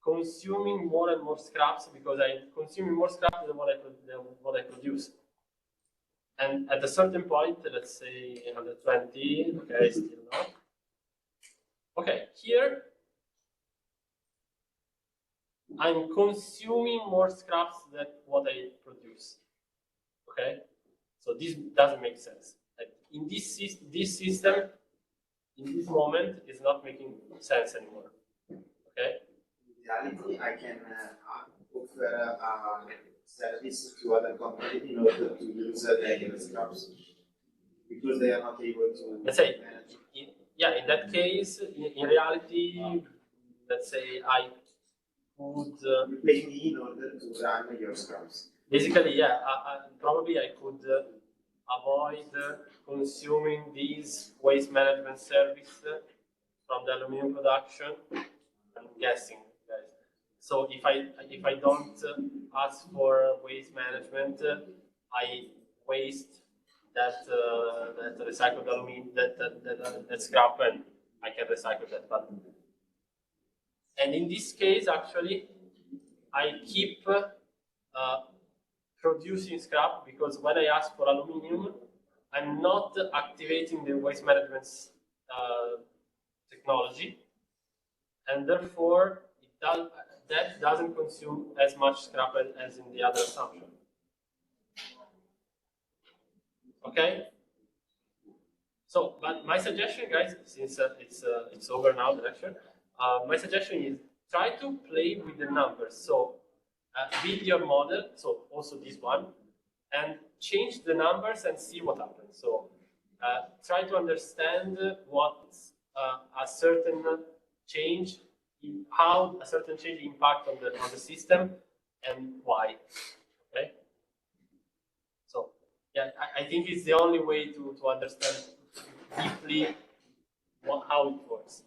S1: consuming more and more scraps because I'm consuming more scrap than what I produce. And at a certain point, let's say 120, okay, still not. Okay, here I'm consuming more scraps than what I produce. Okay, so this doesn't make sense. Like in this system, in this moment, is not making sense anymore. Okay.
S4: In reality, I can offer a service to other companies in order to use their scraps because they are not able to.
S1: Let's say, in that case, in reality, let's say I could
S4: pay me in order to run your scraps.
S1: Basically, yeah, probably I could avoid consuming these waste management service from the aluminum production. I'm guessing, guys. So if I don't ask for waste management, I waste that recycled aluminum, that scrap, and I can recycle that. But and in this case, actually, I keep producing scrap because when I ask for aluminium, I'm not activating the waste management technology, and therefore that doesn't consume as much scrap as in the other assumption. Okay. So, but my suggestion, guys, since it's over now, the lecture, my suggestion is try to play with the numbers. So, build your model. So also this one, and change the numbers and see what happens. So, try to understand what a certain change how a certain change impact on the system and why. Okay. So yeah, I think it's the only way to understand deeply how it works.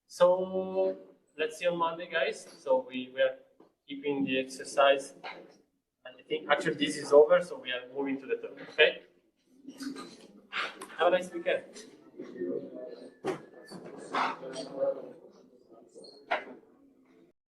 S1: So let's see on Monday, guys. So we are keeping the exercise. I think actually this is over, so we are moving to the third. Okay. Have a nice weekend.